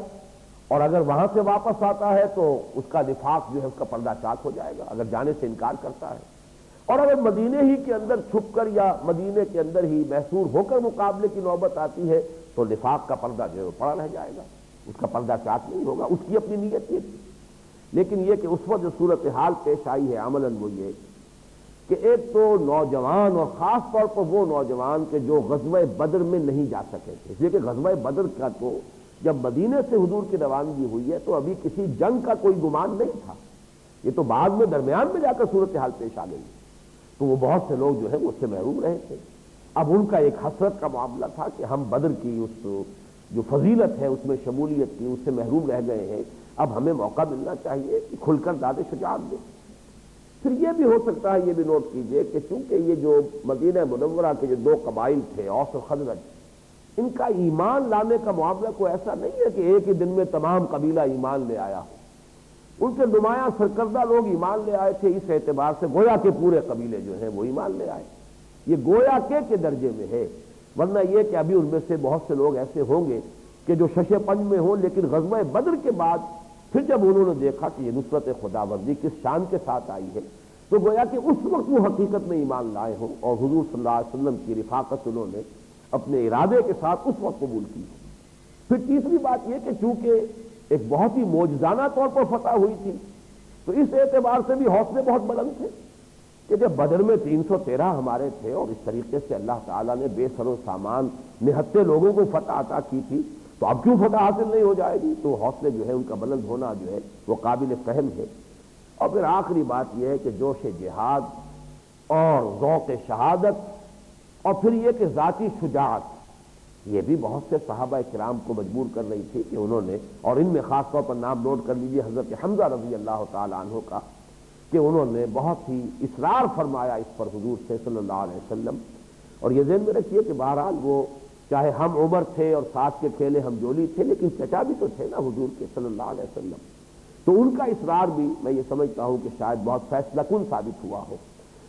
Speaker 1: اور اگر وہاں سے واپس آتا ہے تو اس کا نفاق جو ہے اس کا پردہ چاک ہو جائے گا اگر جانے سے انکار کرتا ہے، اور اگر مدینے ہی کے اندر چھپ کر یا مدینے کے اندر ہی محصور ہو کر مقابلے کی نوبت آتی ہے تو نفاق کا پردہ جو ہے وہ پڑا رہ جائے گا، اس کا پردہ چاک نہیں ہوگا۔ اس کی اپنی نیت یہ تھی، لیکن یہ کہ اس وقت جو صورتحال پیش آئی ہے عملاً وہ یہ کہ ایک تو نوجوان، اور خاص طور پر وہ نوجوان کہ جو غزوہ بدر میں نہیں جا سکے تھے، اس لیے کہ غزوہ بدر کا تو جب مدینے سے حضور کی روانگی ہوئی ہے تو ابھی کسی جنگ کا کوئی گمان نہیں تھا، یہ تو بعد میں درمیان میں جا کر صورتحال پیش آ گئی، تو وہ بہت سے لوگ جو ہے وہ اس سے محروم رہے تھے۔ اب ان کا ایک حسرت کا معاملہ تھا کہ ہم بدر کی اس جو فضیلت ہے اس میں شمولیت کی، اس سے محروم رہ گئے ہیں، اب ہمیں موقع ملنا چاہیے کہ کھل کر داد شجاعت دیں۔ پھر یہ بھی ہو سکتا ہے، یہ بھی نوٹ کیجئے کہ چونکہ یہ جو مدینہ منورہ کے جو دو قبائل تھے اوس اور خزرج، ان کا ایمان لانے کا معاملہ کوئی ایسا نہیں ہے کہ ایک ہی دن میں تمام قبیلہ ایمان لے آیا ہو، ان کے نمایاں سرکردہ لوگ ایمان لے آئے تھے، اس اعتبار سے گویا کے پورے قبیلے جو ہیں وہ ایمان لے آئے، یہ گویا کے درجے میں ہے، ورنہ یہ کہ ابھی ان میں سے بہت سے لوگ ایسے ہوں گے کہ جو شش پنج میں ہوں، لیکن غزوہ بدر کے بعد پھر جب انہوں نے دیکھا کہ یہ نصرت خداوندی کس شان کے ساتھ آئی ہے تو گویا کہ اس وقت وہ حقیقت میں ایمان لائے ہوں، اور حضور صلی اللہ علیہ وسلم کی رفاقت انہوں نے اپنے ارادے کے ساتھ اس وقت قبول کی۔ پھر تیسری بات یہ کہ چونکہ ایک بہت ہی معجزانہ طور پر فتح ہوئی تھی تو اس اعتبار سے بھی حوصلے بہت بلند تھے کہ جب بدر میں 313 ہمارے تھے اور اس طریقے سے اللہ تعالیٰ نے بے سر و سامان نہتے لوگوں کو فتح عطا کی تھی تو اب کیوں فتح حاصل نہیں ہو جائے گی، تو حوصلے جو ہے ان کا بلند ہونا جو ہے وہ قابل فہم ہے۔ اور پھر آخری بات یہ ہے کہ جوش جہاد اور ذوق شہادت، اور پھر یہ کہ ذاتی شجاعت، یہ بھی بہت سے صحابہ کرام کو مجبور کر رہی تھی کہ انہوں نے، اور ان میں خاص طور پر نام نوٹ کر لیجیے حضرت حمزہ رضی اللہ تعالی عنہ کا، کہ انہوں نے بہت ہی اصرار فرمایا اس پر حضور سے صلی اللہ علیہ وسلم۔ اور یہ ذہن میں رکھیے کہ بہرحال وہ چاہے ہم عمر تھے اور ساتھ کے کھیلے ہم جولی تھے، لیکن چچا بھی تو تھے نا حضور کے صلی اللہ علیہ وسلم، تو ان کا اصرار بھی میں یہ سمجھتا ہوں کہ شاید بہت فیصلہ کن ثابت ہوا ہو۔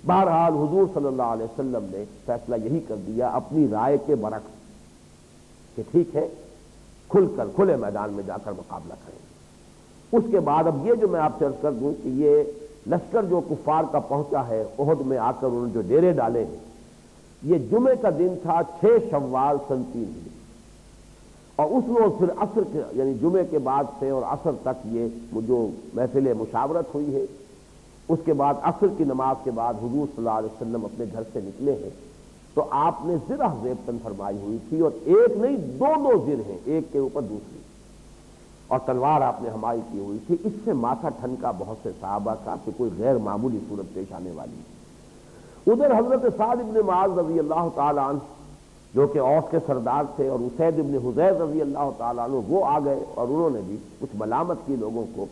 Speaker 1: بہرحال حضور صلی اللہ علیہ وسلم نے فیصلہ یہی کر دیا اپنی رائے کے برعکس کہ ٹھیک ہے کھل کر کھلے میدان میں جا کر مقابلہ کریں گے۔ اس کے بعد اب یہ جو میں آپ سے عرض کر دوں کہ یہ لشکر جو کفار کا پہنچا ہے احد میں آ کر انہوں نے جو ڈیرے ڈالے ہیں، یہ جمعے کا دن تھا 6 شوال سن 3 ہجری، اور اس روز پھر عصر کے یعنی جمعے کے بعد سے اور عصر تک یہ جو محفل مشاورت ہوئی ہے، اس کے بعد عصر کی نماز کے بعد حضور صلی اللہ علیہ وسلم اپنے گھر سے نکلے ہیں تو آپ نے زرہ زیبتن فرمائی ہوئی تھی، اور ایک نہیں دو زر ہیں، ایک کے اوپر دوسری، اور تلوار آپ نے حمائی کی ہوئی تھی۔ اس سے ماتھا ٹھنکا بہت سے صحابہ کا کہ کوئی غیر معمولی صورت پیش آنے والی ہے۔ ادھر حضرت سعد بن معاذ رضی اللہ تعالی عنہ جو کہ اوس کے سردار تھے، اور اسید بن حضیر رضی اللہ تعالیٰ عنہ وہ آ گئے اور انہوں نے بھی کچھ ملامت کی لوگوں کو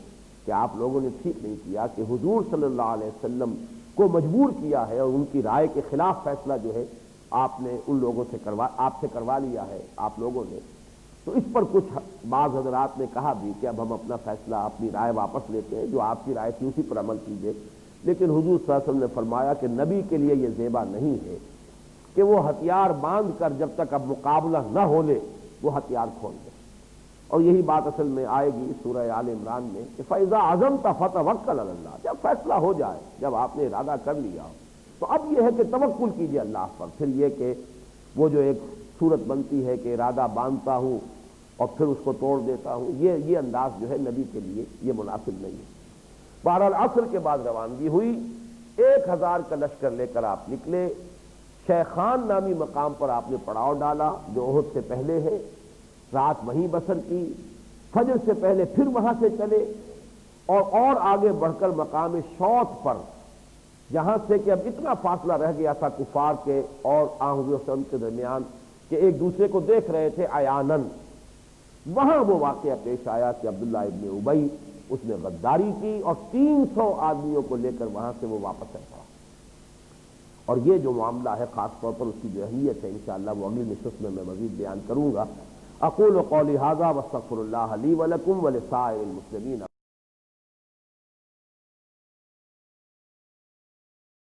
Speaker 1: کہ آپ لوگوں نے ٹھیک نہیں کیا کہ حضور صلی اللہ علیہ وسلم کو مجبور کیا ہے اور ان کی رائے کے خلاف فیصلہ جو ہے آپ نے ان لوگوں سے آپ سے کروا لیا ہے آپ لوگوں نے۔ تو اس پر کچھ بعض حضرات نے کہا بھی کہ اب ہم اپنا فیصلہ اپنی رائے واپس لیتے ہیں، جو آپ کی رائے تھی اسی پر عمل کیجیے، لیکن حضور صلی اللہ علیہ وسلم نے فرمایا کہ نبی کے لیے یہ زیبا نہیں ہے کہ وہ ہتھیار باندھ کر جب تک اب مقابلہ نہ ہو لے وہ ہتھیار کھول دے، اور یہی بات اصل میں آئے گی سورہ آل عمران میں کہ فَإِذَا عَزَمْتَ فَتَوَكَّلْ عَلَى اللَّهِ، جب فیصلہ ہو جائے، جب آپ نے ارادہ کر لیا تو اب یہ ہے کہ توکل کیجیے اللہ پر۔ پھر یہ کہ وہ جو ایک صورت بنتی ہے کہ ارادہ باندھتا ہوں اور پھر اس کو توڑ دیتا ہوں، یہ انداز جو ہے نبی کے لیے یہ مناسب نہیں ہے۔ بہرحال عصر کے بعد روانگی ہوئی 1000 کا لشکر لے کر آپ نکلے، شیخان نامی مقام پر آپ نے پڑاؤ ڈالا جو احد سے پہلے ہے، رات وہیں بسر کی، فجر سے پہلے پھر وہاں سے چلے اور آگے بڑھ کر مقام شوط پر، جہاں سے کہ اب اتنا فاصلہ رہ گیا تھا کفار کے اور آن حضور صلی اللہ علیہ وسلم کے درمیان کہ ایک دوسرے کو دیکھ رہے تھے عیاناً، وہاں وہ واقعہ پیش آیا کہ عبداللہ ابن ابی اس نے غداری کی اور 300 آدمیوں کو لے کر وہاں سے وہ واپس چل پڑا۔ اور یہ جو معاملہ ہے خاص طور پر اس کی جو اہمیت ہے انشاءاللہ وہ اگلی نشست میں مزید بیان کروں گا۔ اقول قولی ھذا واستغفر اللہ لی ولکم ولسائر المسلمین۔